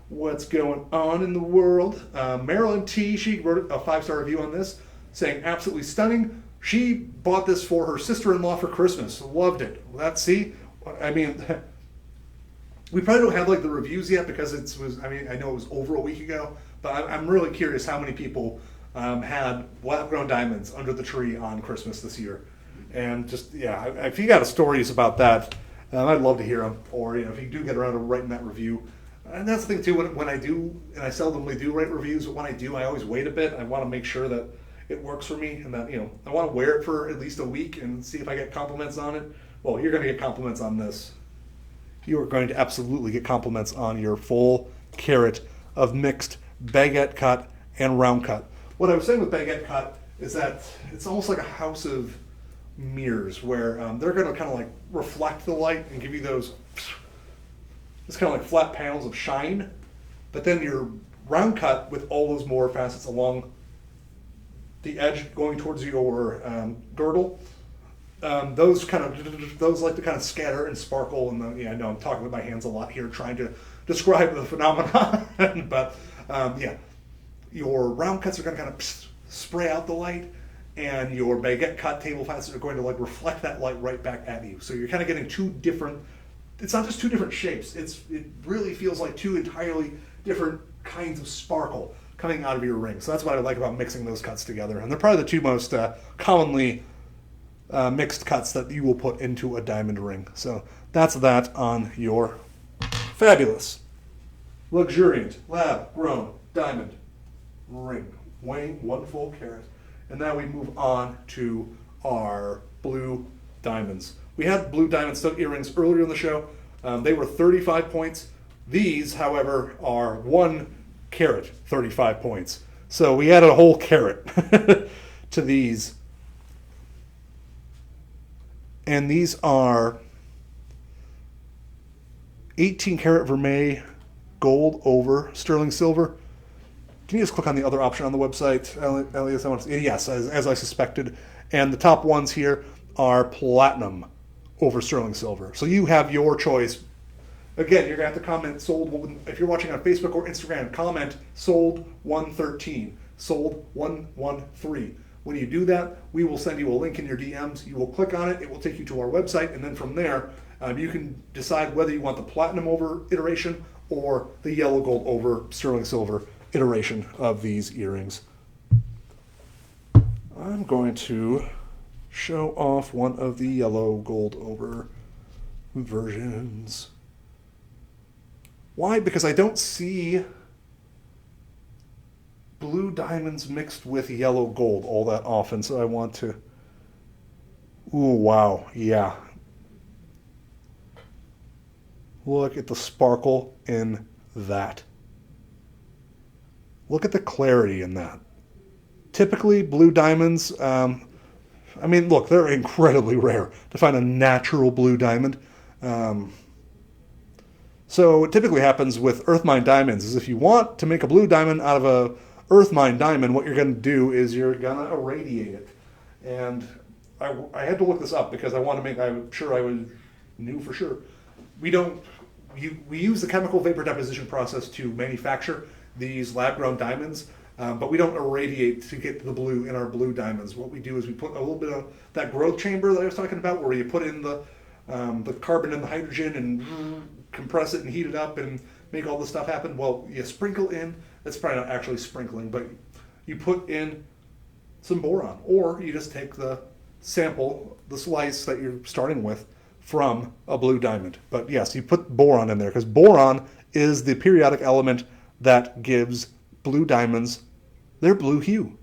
what's going on in the world. Marilyn T, she wrote a 5-star review on this, saying absolutely stunning. She bought this for her sister-in-law for Christmas. Loved it. We probably don't have the reviews yet because I know it was over a week ago, but I'm really curious how many people had lab-grown diamonds under the tree on Christmas this year. And just, if you got stories about that, I'd love to hear them. Or, if you do get around to writing that review. And that's the thing too, when I do, and I seldomly do write reviews, but when I do, I always wait a bit. I want to make sure that it works for me, and that, I want to wear it for at least a week and see if I get compliments on it. Well, you're going to get compliments on this. You are going to absolutely get compliments on your full carat of mixed baguette cut and round cut. What I was saying with baguette cut is that it's almost like a house of mirrors where they're going to kind of reflect the light and give you those, it's kind of like flat panels of shine. But then your round cut with all those more facets along the edge going towards your girdle, those like to kind of scatter and sparkle. And I know I'm talking with my hands a lot here trying to describe the phenomenon, but your round cuts are going to kind of spray out the light, and your baguette cut table facets are going to reflect that light right back at you. So you're kind of getting two different, it's not just two different shapes, it really feels like two entirely different kinds of sparkle coming out of your ring. So that's what I like about mixing those cuts together. And they're probably the two most commonly mixed cuts that you will put into a diamond ring. So that's that on your fabulous, luxuriant, lab-grown diamond ring, weighing 1 full carat. And now we move on to our blue diamonds. We had blue diamond stud earrings earlier in the show. They were 35 points. These, however, are 1 carat, 35 points. So we added a whole carat to these. And these are 18 karat vermeil gold over sterling silver. Can you just click on the other option on the website, Elias? Yes, as I suspected. And the top ones here are platinum over sterling silver. So you have your choice. Again, you're going to have to comment sold. If you're watching on Facebook or Instagram, comment sold 113, sold 113. When you do that, we will send you a link in your DMs. You will click on it. It will take you to our website. And then from there, you can decide whether you want the platinum over iteration or the yellow gold over sterling silver iteration of these earrings. I'm going to show off one of the yellow gold over versions. Why? Because I don't see blue diamonds mixed with yellow gold all that often, so I want to Ooh, wow. Yeah. Look at the sparkle in that. Look at the clarity in that. Typically, blue diamonds, I mean, look, they're incredibly rare to find a natural blue diamond. Um, so what typically happens with earth mine diamonds is if you want to make a blue diamond out of a earth mine diamond, what you're going to do is you're going to irradiate it. And I had to look this up because I want to make, I'm sure knew for sure. We don't, we use the chemical vapor deposition process to manufacture these lab-grown diamonds, but we don't irradiate to get the blue in our blue diamonds. What we do is we put a little bit of that growth chamber that I was talking about, where you put in the carbon and the hydrogen and compress it and heat it up and make all this stuff happen. Well, you sprinkle in, that's probably not actually sprinkling, but you put in some boron, or you just take the sample, the slice that you're starting with from a blue diamond. But yes, you put boron in there because boron is the periodic element that gives blue diamonds their blue hue.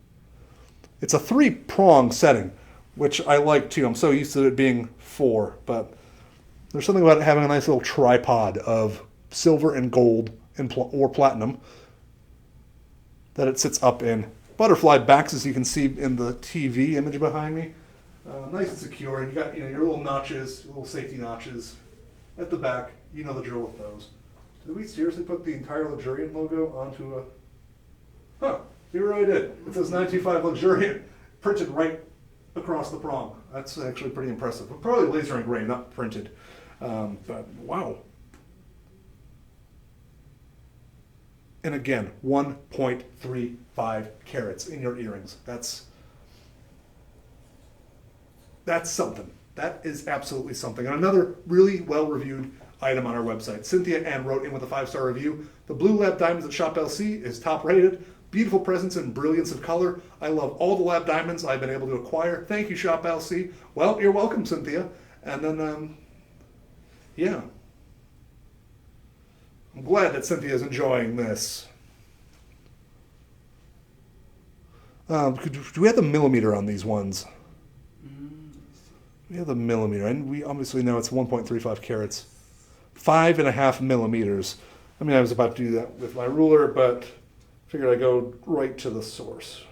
It's a 3-prong setting, which I like too. I'm so used to it being 4, but there's something about having a nice little tripod of silver and gold or platinum that it sits up in. Butterfly backs, as you can see in the TV image behind me. Nice and secure. And you got your little notches, little safety notches at the back. You know the drill with those. Did we seriously put the entire Luxuriant logo onto a... Huh, we really did. It says 925 Luxuriant printed right across the prong. That's actually pretty impressive. But probably laser engraved, not printed. But wow. And again, 1.35 carats in your earrings. That's something. That is absolutely something. And another really well-reviewed item on our website. Cynthia Ann wrote in with a 5-star review. The Blue Lab Diamonds at Shop LC is top-rated. Beautiful presence and brilliance of color. I love all the lab diamonds I've been able to acquire. Thank you, Shop LC. Well, you're welcome, Cynthia. And then, yeah. I'm glad that Cynthia's enjoying this. Do we have the millimeter on these ones? We have the millimeter, and we obviously know it's 1.35 carats. 5.5 millimeters. I mean, I was about to do that with my ruler, but figured I'd go right to the source.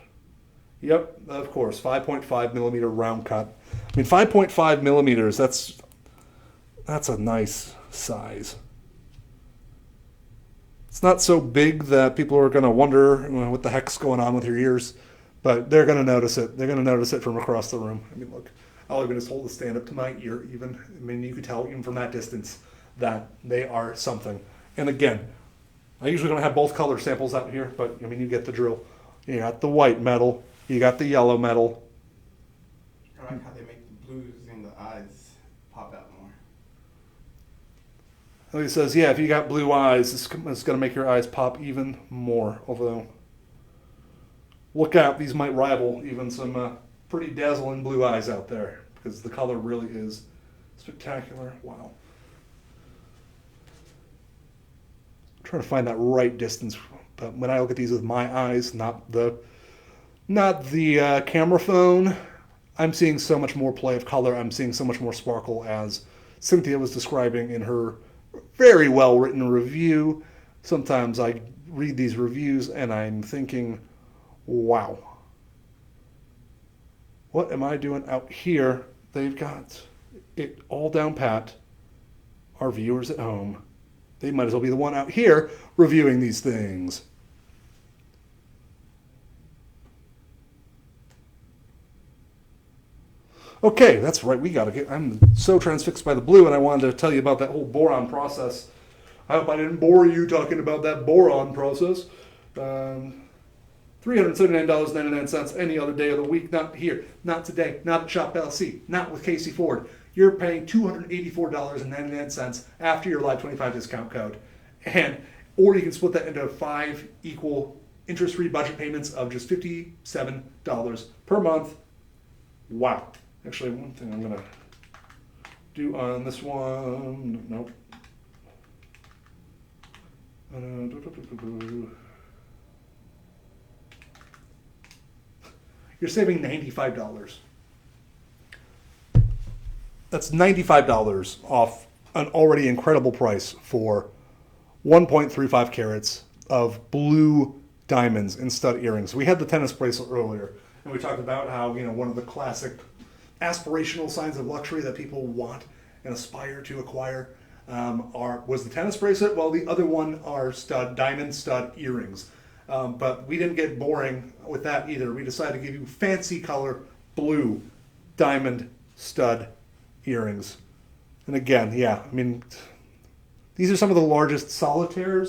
Yep, of course, 5.5 millimeter round cut. I mean, 5.5 millimeters, that's a nice size. It's not so big that people are going to wonder what the heck's going on with your ears, but they're going to notice it. They're going to notice it from across the room. I mean, look, I'll even just hold the stand up to my ear even. I mean, you could tell even from that distance that they are something. And again, I usually don't have both color samples out here, but I mean, you get the drill. You got the white metal, you got the yellow metal. I like how they make the blues in the eyes pop out more. He says, yeah, if you got blue eyes, it's going to make your eyes pop even more. Although, look out, these might rival even some pretty dazzling blue eyes out there, because the color really is spectacular. Wow. I'm trying to find that right distance. But when I look at these with my eyes, not the camera phone, I'm seeing so much more play of color. I'm seeing so much more sparkle, as Cynthia was describing in her very well written review. Sometimes I read these reviews and I'm thinking, wow, what am I doing out here? They've got it all down pat. Our viewers at home, they might as well be the one out here reviewing these things. Okay, that's right. I'm so transfixed by the blue, and I wanted to tell you about that whole boron process. I hope I didn't bore you talking about that boron process. $379.99 any other day of the week. Not here, not today, not at Shop LC, not with Casey Ford. You're paying $284.99 after your Live 25 discount code. Or you can split that into 5 equal interest-free budget payments of just $57 per month. Wow. Actually, one thing I'm going to do on this one, nope. You're saving $95. That's $95 off an already incredible price for 1.35 carats of blue diamonds in stud earrings. We had the tennis bracelet earlier, and we talked about how, one of the classic aspirational signs of luxury that people want and aspire to acquire was the tennis bracelet. Well, the other one are diamond stud earrings. But we didn't get boring with that either. We decided to give you fancy color blue diamond stud earrings. And again, these are some of the largest solitaire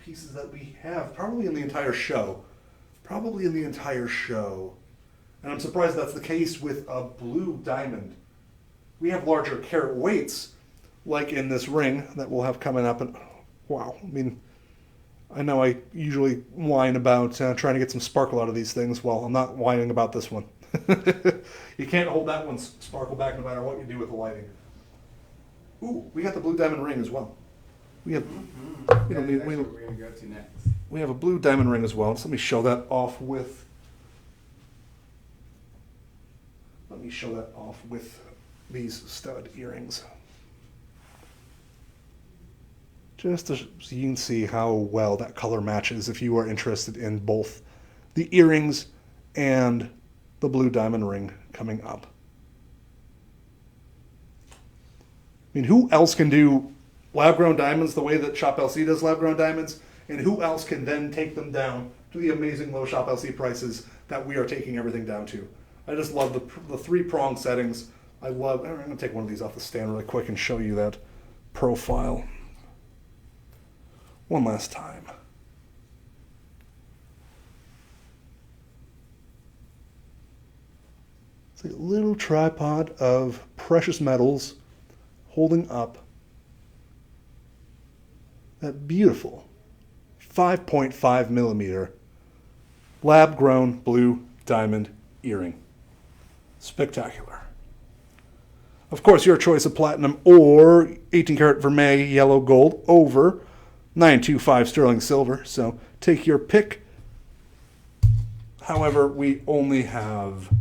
pieces that we have, probably in the entire show. And I'm surprised that's the case with a blue diamond. We have larger carat weights, like in this ring that we'll have coming up. And wow, I know I usually whine about trying to get some sparkle out of these things. Well, I'm not whining about this one. You can't hold that one sparkle back no matter what you do with the lighting. Ooh, we got the blue diamond ring as well. We have, That's what we're going to go to next. We have a blue diamond ring as well. So let me show that off with these stud earrings. Just so you can see how well that color matches if you are interested in both the earrings and the blue diamond ring coming up. Who else can do lab-grown diamonds the way that Shop LC does lab-grown diamonds? And who else can then take them down to the amazing low Shop LC prices that we are taking everything down to? I just love the three-prong settings. I'm going to take one of these off the stand really quick and show you that profile one last time. It's a little tripod of precious metals holding up that beautiful 5.5 millimeter lab-grown blue diamond earring. Spectacular. Of course, your choice of platinum or 18 karat vermeil yellow gold over 925 sterling silver. So take your pick. However, we only have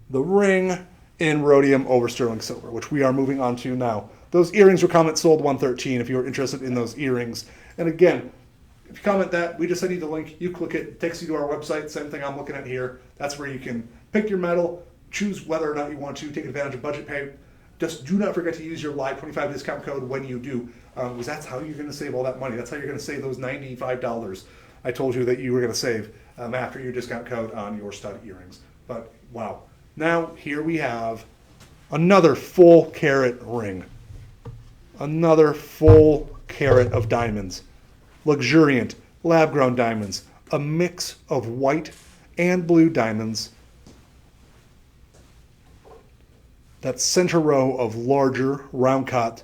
the ring in rhodium over sterling silver, which we are moving on to now. Those earrings were comment sold 113 if you're interested in those earrings. And again, if you comment that, we just send you the link. You click it takes you to our website. Same thing I'm looking at here. That's where you can pick your metal, choose whether or not you want to take advantage of budget pay. Just do not forget to use your Live 25 discount code when you do, because that's how you're going to save all that money. That's how you're going to save those $95 I told you that you were going to save after your discount code on your stud earrings. But wow. Now here we have another full carat ring. Another full carat of diamonds. Luxuriant, lab-grown diamonds. A mix of white and blue diamonds. That center row of larger, round-cut,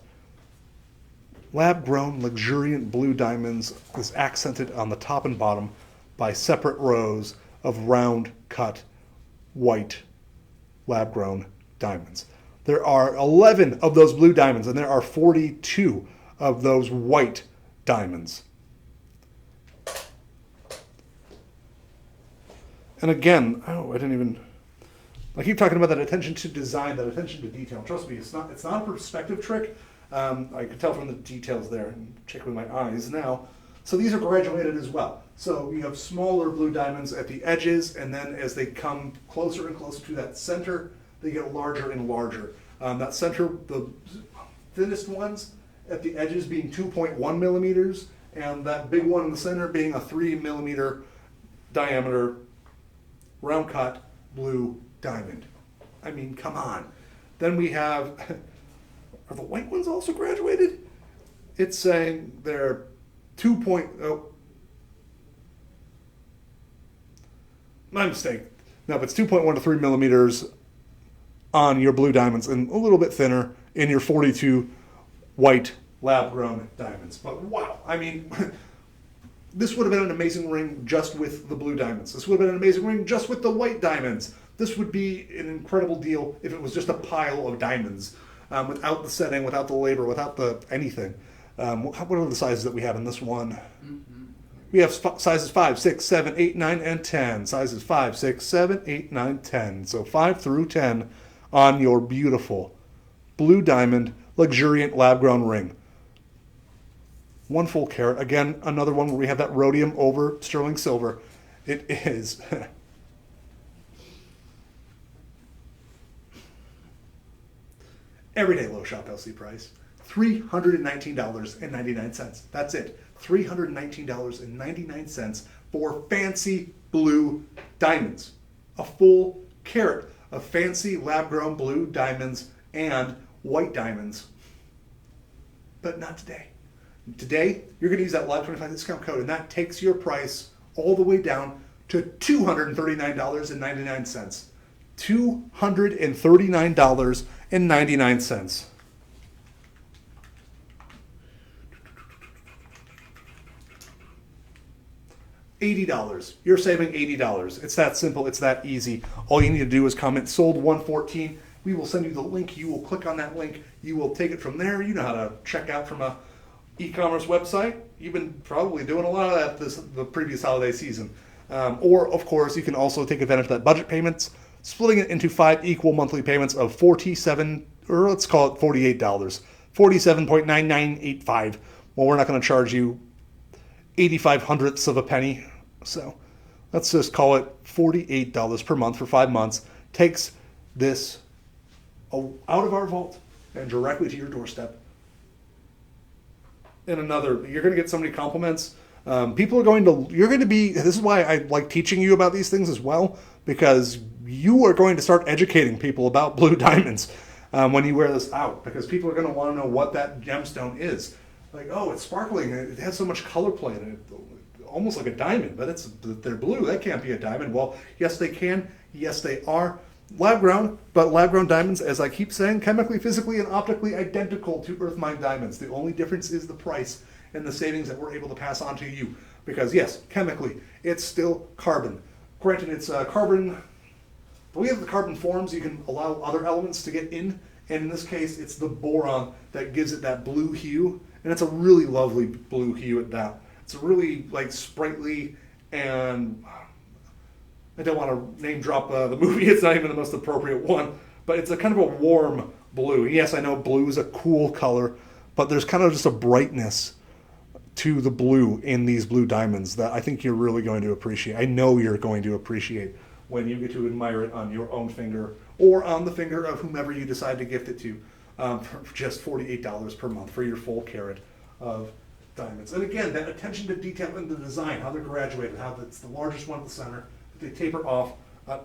lab-grown, luxuriant blue diamonds is accented on the top and bottom by separate rows of round-cut, white, lab-grown diamonds. There are 11 of those blue diamonds, and there are 42 of those white diamonds. And again, I keep talking about that attention to design, that attention to detail. Trust me, it's not a perspective trick. I can tell from the details there, and check with my eyes now. So these are graduated as well. So you have smaller blue diamonds at the edges, and then as they come closer and closer to that center, they get larger and larger. That center, the thinnest ones at the edges being 2.1 millimeters, and that big one in the center being a 3 millimeter diameter round cut blue diamond. Come on. Then we have, are the white ones also graduated? It's saying they're 2.0. My mistake. No, but it's 2.1 to 3 millimeters on your blue diamonds and a little bit thinner in your 42 white lab-grown diamonds. But wow, this would have been an amazing ring just with the blue diamonds. This would have been an amazing ring just with the white diamonds. This would be an incredible deal if it was just a pile of diamonds, without the setting, without the labor, without the anything. What are the sizes that we have in this one? We have sizes 5, 6, 7, 8, 9, and 10. Sizes 5, 6, 7, 8, 9, 10. So 5 through 10 on your beautiful blue diamond luxuriant lab-grown ring. 1 full carat. Again, another one where we have that rhodium over sterling silver. It is everyday low shop LC price. $319.99. That's it. $319.99 for fancy blue diamonds. A full carat of fancy lab-grown blue diamonds and white diamonds. But not today. Today, you're going to use that Live 25 discount code, and that takes your price all the way down to $239.99. $239.99. $80. You're saving $80. It's that simple. It's that easy. All you need to do is comment sold 114. We will send you the link. You will click on that link. You will take it from there. You know how to check out from a e-commerce website. You've been probably doing a lot of that the previous holiday season. Or, of course, you can also take advantage of that budget payments, splitting it into 5 equal monthly payments of $47, or let's call it $48, $47.9985. Well, we're not going to charge you 85 hundredths of a penny. So let's just call it $48 per month for 5 months. Takes this out of our vault and directly to your doorstep. And another, you're going to get so many compliments. This is why I like teaching you about these things as well, because you are going to start educating people about blue diamonds when you wear this out, because people are going to want to know what that gemstone is. Like, oh, it's sparkling. It has so much color play in it, almost like a diamond, but they're blue. That can't be a diamond. Well, yes, they can. Yes, they are. Lab-grown, but lab-grown diamonds, as I keep saying, chemically, physically, and optically identical to earth-mined diamonds. The only difference is the price and the savings that we're able to pass on to you. Because, yes, chemically, it's still carbon. Granted, it's carbon. The way that the carbon forms, you can allow other elements to get in. And in this case, it's the boron that gives it that blue hue. And it's a really lovely blue hue at that. It's a really, sprightly, and I don't want to name drop the movie. It's not even the most appropriate one. But it's a kind of a warm blue. Yes, I know blue is a cool color, but there's kind of just a brightness to the blue in these blue diamonds that I think you're really going to appreciate. I know you're going to appreciate when you get to admire it on your own finger or on the finger of whomever you decide to gift it to for just $48 per month for your full carat of diamonds. And again, that attention to detail in the design, how they're graduated, how it's the largest one at the center, they taper off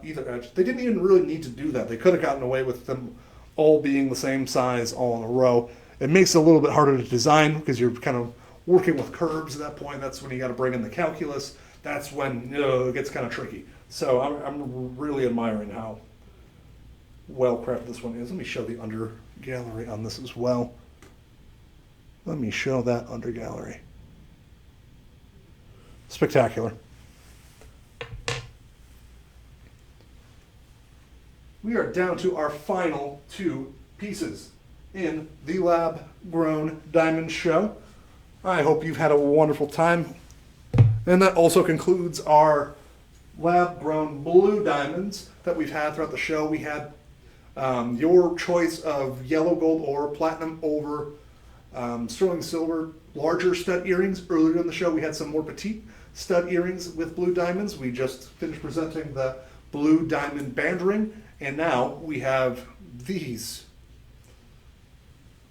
either edge. They didn't even really need to do that. They could have gotten away with them all being the same size all in a row. It makes it a little bit harder to design because you're kind of working with curves at that point. That's when you got to bring in the calculus. That's when it gets kind of tricky. So I'm really admiring how well crafted this one is. Let me show the under gallery on this as well. Let me show that under gallery. Spectacular. We are down to our final 2 pieces in the Lab Grown Diamond Show. I hope you've had a wonderful time. And that also concludes our Lab Grown Blue Diamonds that we've had throughout the show. We had your choice of yellow gold or platinum over sterling silver larger stud earrings. Earlier in the show we had some more petite stud earrings with blue diamonds. We just finished presenting the blue diamond band ring, and now we have these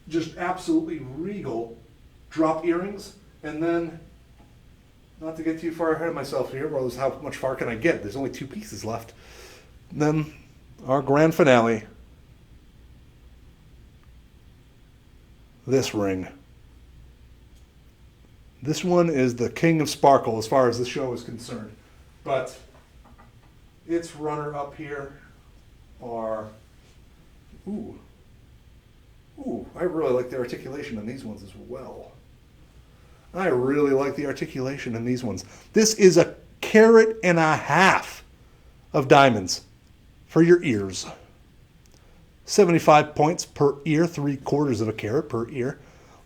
just absolutely regal drop earrings. And then, not to get too far ahead of myself here, well, how much far can I get? There's only 2 pieces left. And then our grand finale, this ring. This one is the king of sparkle as far as the show is concerned. But its runner-up here are, I really like the articulation in these ones as well. I really like the articulation in these ones. This is 1.5 carats of diamonds for your ears. 75 points per ear, 3/4 carat per ear.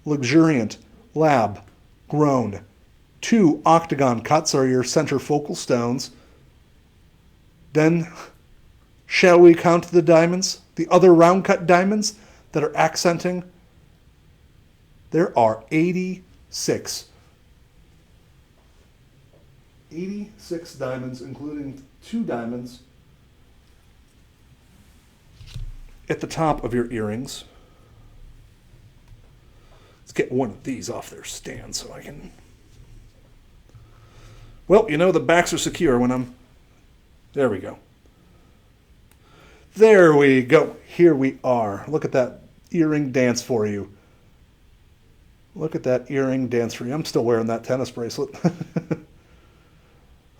Luxuriant, lab, grown. 2 octagon cuts are your center focal stones. Then, shall we count the diamonds? the other round cut diamonds that are accenting, there are 86. 86 diamonds, including 2 diamonds at the top of your earrings. Let's get one of these off their stand so I can... Well, you know, the backs are secure when I'm... There we go. There we go. Here we are. Look at that earring dance for you. Look at that earring dance for you. I'm still wearing that tennis bracelet.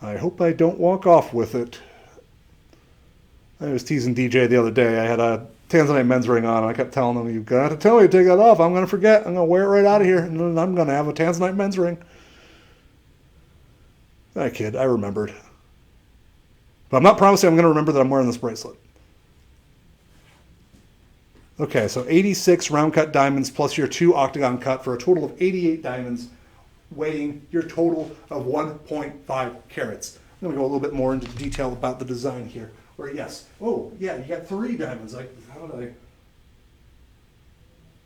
I hope I don't walk off with it. I was teasing DJ the other day. I had a Tanzanite men's ring on, and I kept telling him, "You've got to tell me to take that off. I'm going to forget. I'm going to wear it right out of here, and then I'm going to have a Tanzanite men's ring." I kid. I remembered. But I'm not promising I'm going to remember that I'm wearing this bracelet. Okay, so 86 round cut diamonds plus your 2 octagon cut for a total of 88 diamonds, weighing your total of 1.5 carats. I'm going to go a little bit more into detail about the design here. Or yes, oh yeah, you got 3 diamonds. Like, how did I?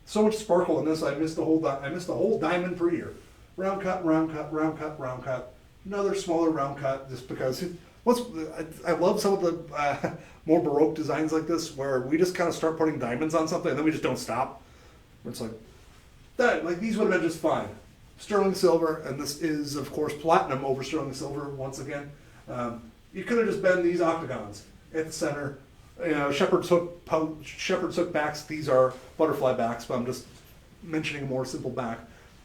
So much sparkle in this. I missed the whole diamond per ear. Round cut, round cut, round cut, round cut. Another smaller round cut, just because. I love some of the more Baroque designs like this, where we just kind of start putting diamonds on something and then we just don't stop. Where it's like that. Like, these would have been just fine. Sterling silver, and this is of course platinum over sterling silver once again. You could have just been these octagons at the center. You know, shepherd's hook backs. These are butterfly backs, but I'm just mentioning a more simple back.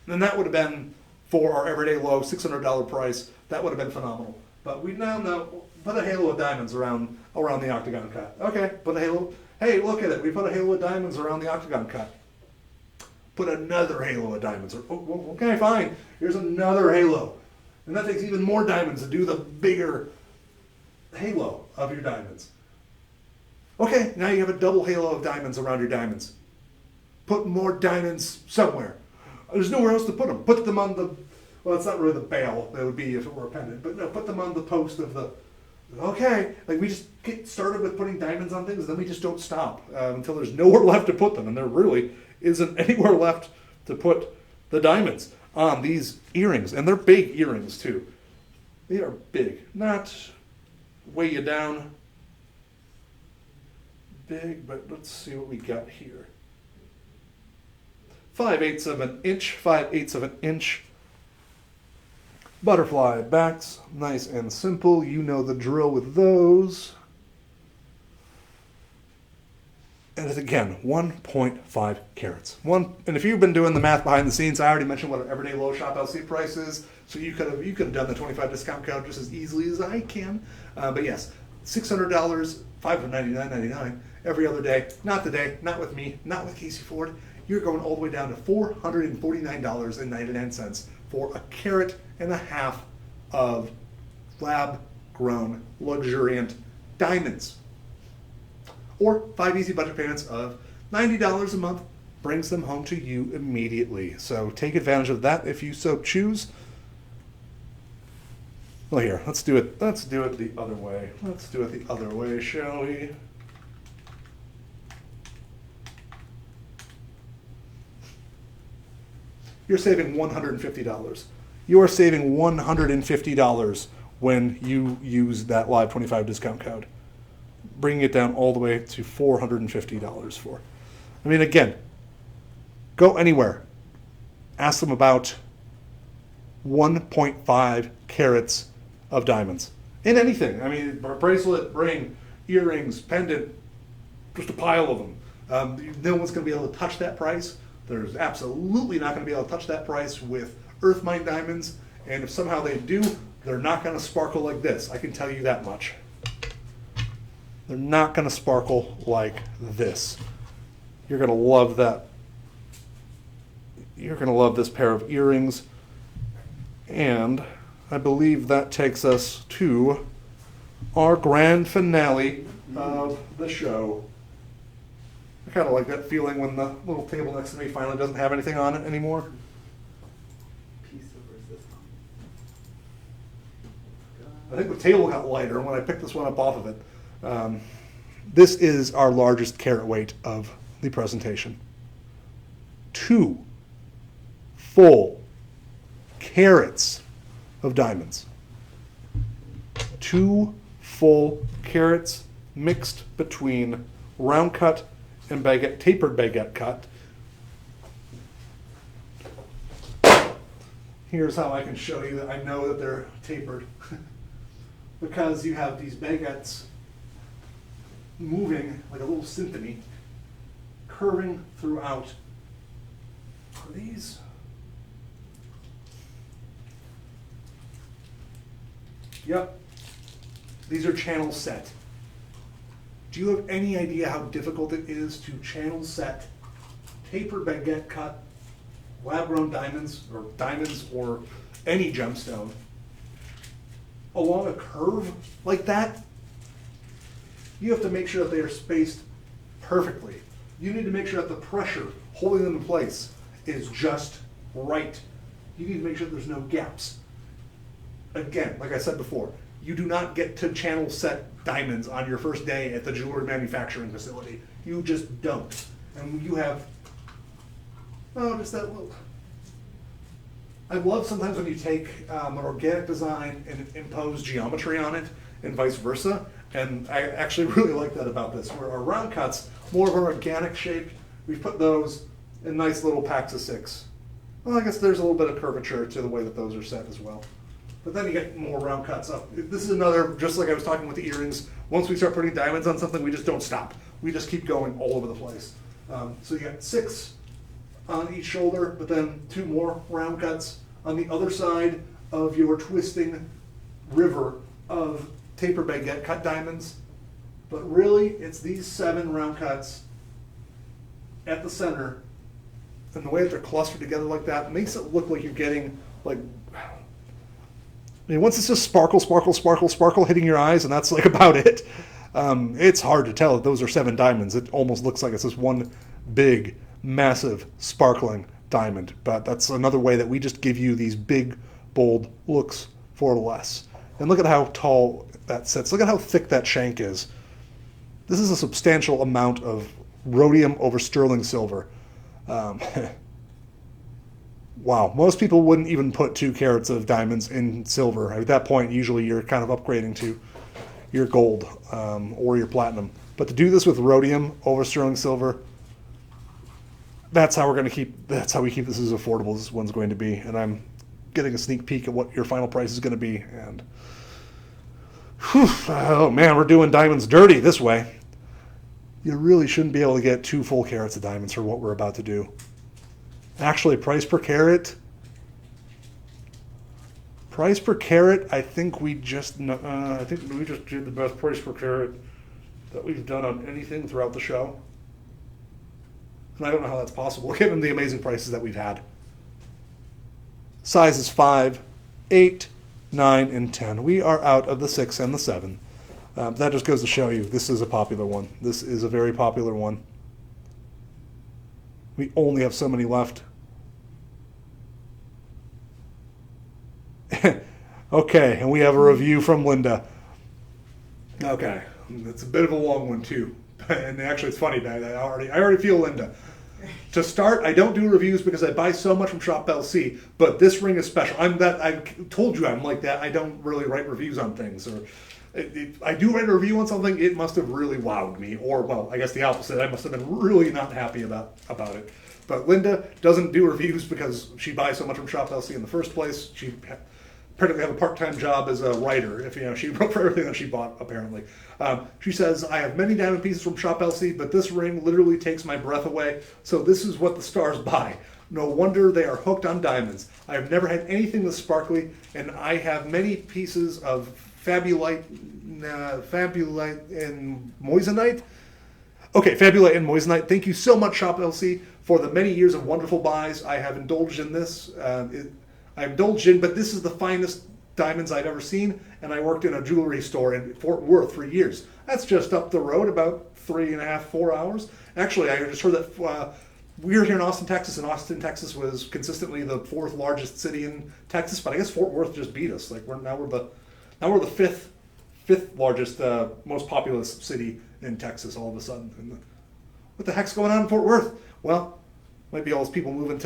And that would have been, for our everyday low $600 price, that would have been phenomenal. But we now know, put a halo of diamonds around the octagon cut. Okay, put a halo. Hey, look at it. We put a halo of diamonds around the octagon cut. Put another halo of diamonds. Okay, fine. Here's another halo. And that takes even more diamonds to do the bigger halo of your diamonds. Okay, now you have a double halo of diamonds around your diamonds. Put more diamonds somewhere. There's nowhere else to put them. Put them on the, well, it's not really the bail. That would be if it were a pendant. But no, put them on the post of the, okay. Like, we just get started with putting diamonds on things, and then we just don't stop until there's nowhere left to put them. And there really isn't anywhere left to put the diamonds on these earrings. And they're big earrings, too. They are big. Not weigh you down big, but let's see what we got here. 5/8 of an inch, 5/8 of an inch. Butterfly backs, nice and simple. You know the drill with those. And again, 1.5 carats. And if you've been doing the math behind the scenes, I already mentioned what an everyday low shop LC price is. So you could have done the 25 discount code just as easily as I can. But yes, $600, $599.99 every other day. Not today, not with me, not with Casey Ford. You're going all the way down to $449.99 for a carat and a half of lab-grown, luxuriant diamonds. Or 5 easy budget payments of $90 a month brings them home to you immediately. So take advantage of that if you so choose. Well, here, let's do it the other way. Let's do it the other way, shall we? You're saving $150. You are saving $150 when you use that Live 25 discount code, bringing it down all the way to $450 for. I mean, again, go anywhere. Ask them about 1.5 carats of diamonds in anything. I mean, bracelet, ring, earrings, pendant, just a pile of them. No one's going to be able to touch that price. There's absolutely not going to be able to touch that price with Earth Mine diamonds. And if somehow they do, they're not going to sparkle like this. I can tell you that much. They're not going to sparkle like this. You're going to love that. You're going to love this pair of earrings. And I believe that takes us to our grand finale of the show. I kind of like that feeling when the little table next to me finally doesn't have anything on it anymore. Piece of resistance. I think the table got lighter when I picked this one up off of it. This is our largest carat weight of the presentation. 2 full carats of diamonds. 2 full carats mixed between round cut and baguette, tapered baguette cut. Here's how I can show you that I know that they're tapered. Because you have these baguettes moving like a little symphony, curving throughout these. Yep, these are channel set. Do you have any idea how difficult it is to channel set tapered baguette cut lab-grown diamonds or any gemstone along a curve like that? You have to make sure that they are spaced perfectly. You need to make sure that the pressure holding them in place is just right. You need to make sure that there's no gaps. Again, like I said before, you do not get to channel set diamonds on your first day at the jewelry manufacturing facility. You just don't. And you have, just that little. I love sometimes when you take an organic design and impose geometry on it and vice versa. And I actually really like that about this, where our round cuts, more of an organic shape, we've put those in nice little packs of 6. Well, I guess there's a little bit of curvature to the way that those are set as well. But then you get more round cuts up. This is another, just like I was talking with the earrings, once we start putting diamonds on something, we just don't stop. We just keep going all over the place. So you got 6 on each shoulder, but then 2 more round cuts on the other side of your twisting river of taper baguette cut diamonds. But really, it's these 7 round cuts at the center, and the way that they're clustered together like that makes it look like you're getting like, I mean, once it's just sparkle, sparkle, sparkle, sparkle hitting your eyes, and that's like about it. It's hard to tell that those are 7 diamonds. It almost looks like it's just one big, massive, sparkling diamond. But that's another way that we just give you these big, bold looks for less. And look at how tall that sits. Look at how thick that shank is. This is a substantial amount of rhodium over sterling silver. Wow, most people wouldn't even put 2 carats of diamonds in silver. At that point, usually you're kind of upgrading to your gold or your platinum. But to do this with rhodium over sterling silver, that's how we keep this as affordable as this one's going to be. And I'm getting a sneak peek at what your final price is going to be. And oh man, we're doing diamonds dirty this way. You really shouldn't be able to get 2 full carats of diamonds for what we're about to do. Actually, price per carat, I think we just did the best price per carat that we've done on anything throughout the show. And I don't know how that's possible, given the amazing prices that we've had. Sizes 5, 8, 9, and 10. We are out of the 6 and the 7. That just goes to show you this is a popular one. This is a very popular one. We only have so many left. Okay, and we have a review from Linda. Okay, it's a bit of a long one too, and actually it's funny. I already feel Linda. To start, I don't do reviews because I buy so much from Shop LC, but this ring is special. I told you I'm like that. I don't really write reviews on things, or I do write a review on something. It must have really wowed me, or well, I guess the opposite. I must have been really not happy about it. But Linda doesn't do reviews because she buys so much from Shop LC in the first place. She apparently have a part-time job as a writer. She wrote for everything that she bought, apparently. She says, I have many diamond pieces from Shop LC, but this ring literally takes my breath away. So this is what the stars buy. No wonder they are hooked on diamonds. I have never had anything this sparkly, and I have many pieces of fabulite and moissanite. Okay, fabulite and moissanite. Thank you so much, Shop LC, for the many years of wonderful buys. I have indulged in this. But this is the finest diamonds I've ever seen, and I worked in a jewelry store in Fort Worth for years. That's just up the road, about 3.5, 4 hours. Actually, I just heard that we were here in Austin, Texas, and Austin, Texas was consistently the 4th largest city in Texas, but I guess Fort Worth just beat us. Like we're the 5th largest, most populous city in Texas all of a sudden. And what the heck's going on in Fort Worth? Well, might be all those people moving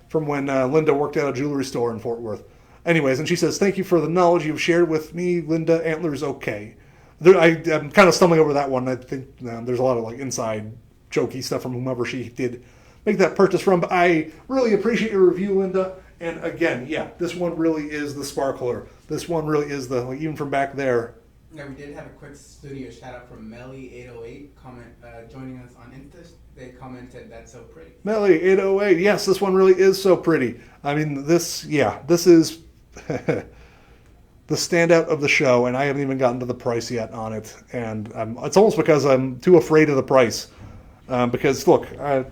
from when Linda worked at a jewelry store in Fort Worth. Anyways, and she says, thank you for the knowledge you've shared with me, Linda. Antlers okay. I'm kind of stumbling over that one. I think there's a lot of like inside jokey stuff from whomever she did make that purchase from. But I really appreciate your review, Linda. And again, yeah, this one really is the sparkler. This one really is the, like, even from back there. Yeah, we did have a quick studio shout out from Melly808 joining us on Insta. They commented, that's so pretty. Melly808, yes, this one really is so pretty. I mean, this is the standout of the show, and I haven't even gotten to the price yet on it. And it's almost because I'm too afraid of the price. Because look, I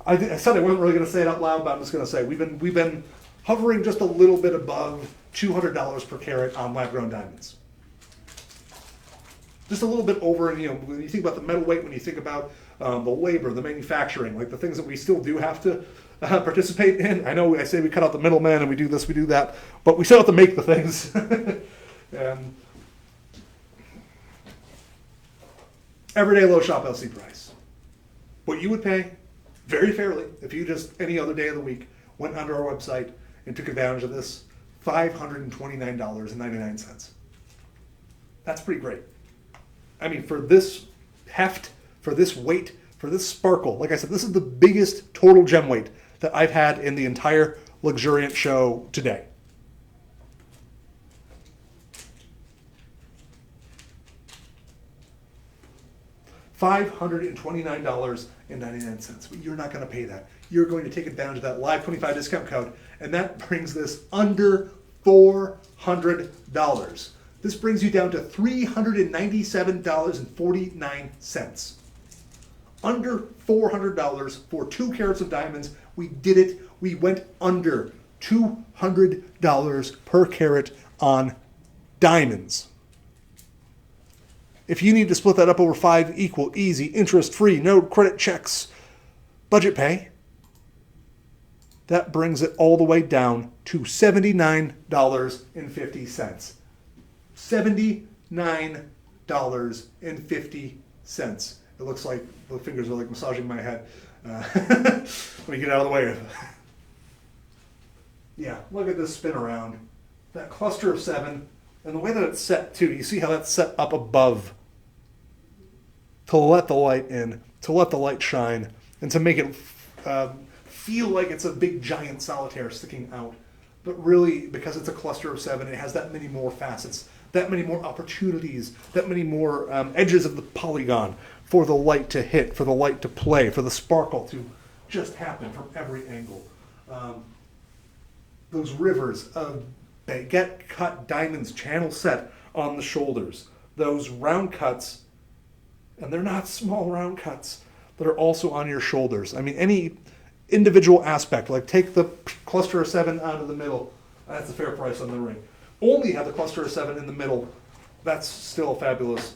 said I wasn't really going to say it out loud, but I'm just going to say we've been hovering just a little bit above $200 per carat on lab-grown diamonds. Just a little bit over, and when you think about the metal weight, when you think about the labor, the manufacturing, like the things that we still do have to participate in. I know I say we cut out the middleman and we do this, we do that, but we still have to make the things. And everyday low shop LC price. What you would pay very fairly if you just any other day of the week went onto our website and took advantage of this, $529.99. That's pretty great. I mean, for this heft, for this weight, for this sparkle, like I said, this is the biggest total gem weight that I've had in the entire Luxuriant show today. $529.99. But you're not going to pay that. You're going to take advantage of that Live 25 discount code, and that brings this under $400. This brings you down to $397.49. Under $400 for 2 carats of diamonds. We did it. We went under $200 per carat on diamonds. If you need to split that up over 5 equal, easy, interest-free, no credit checks, budget pay, that brings it all the way down to $79.50. $79.50. It looks like the fingers are like massaging my head. Let me get out of the way. Yeah, look at this spin around. That cluster of 7, and the way that it's set too. You see how that's set up above to let the light in, to let the light shine, and to make it feel like it's a big giant solitaire sticking out. But really, because it's a cluster of 7, it has that many more facets, that many more opportunities, that many more edges of the polygon for the light to hit, for the light to play, for the sparkle to just happen from every angle. Those rivers of baguette cut diamonds channel set on the shoulders. Those round cuts, and they're not small round cuts, that are also on your shoulders. I mean, any individual aspect, like take the cluster of 7 out of the middle, that's a fair price on the ring. Only have the cluster of 7 in the middle, that's still a fabulous,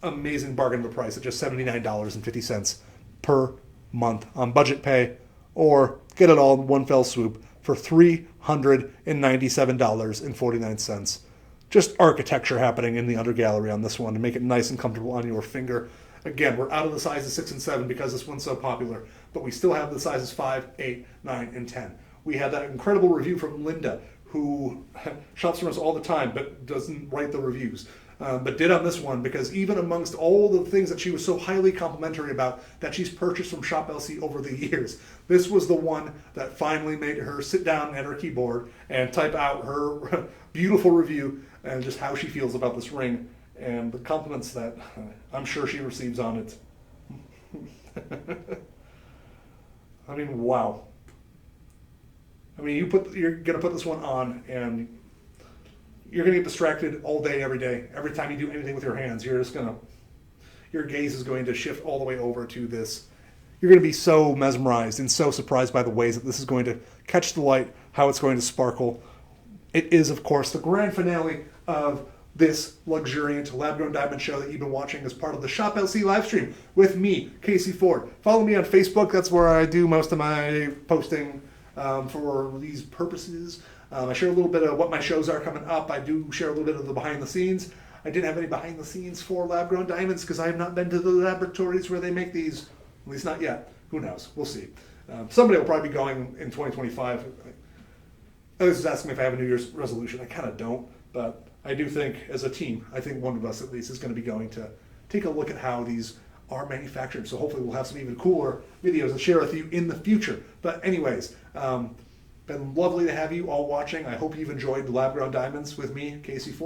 amazing bargain of a price at just $79.50 per month on budget pay, or get it all in one fell swoop for $397.49. Just architecture happening in the undergallery on this one to make it nice and comfortable on your finger. Again, we're out of the sizes 6 and 7 because this one's so popular, but we still have the sizes 5, 8, 9, and 10. We had that incredible review from Linda, who shops from us all the time but doesn't write the reviews. But did on this one, because even amongst all the things that she was so highly complimentary about that she's purchased from Shop LC over the years, this was the one that finally made her sit down at her keyboard and type out her beautiful review and just how she feels about this ring and the compliments that I'm sure she receives on it. I mean, wow. I mean, you're going to put this one on and you're going to get distracted all day, every day. Every time you do anything with your hands, your gaze is going to shift all the way over to this. You're going to be so mesmerized and so surprised by the ways that this is going to catch the light, how it's going to sparkle. It is, of course, the grand finale of this luxuriant lab-grown diamond show that you've been watching as part of the Shop LC live stream with me, Casey Ford. Follow me on Facebook. That's where I do most of my posting for these purposes. I share a little bit of what my shows are coming up. I do share a little bit of the behind the scenes. I didn't have any behind the scenes for lab-grown diamonds because I have not been to the laboratories where they make these, at least not yet. Who knows? We'll see. Somebody will probably be going in 2025. Alex is asking me if I have a New Year's resolution. I kind of don't, but I do think as a team, I think one of us at least is going to be going to take a look at how these are manufactured. So hopefully we'll have some even cooler videos to share with you in the future. But anyways, been lovely to have you all watching. I hope you've enjoyed the lab-grown diamonds with me, Casey Ford.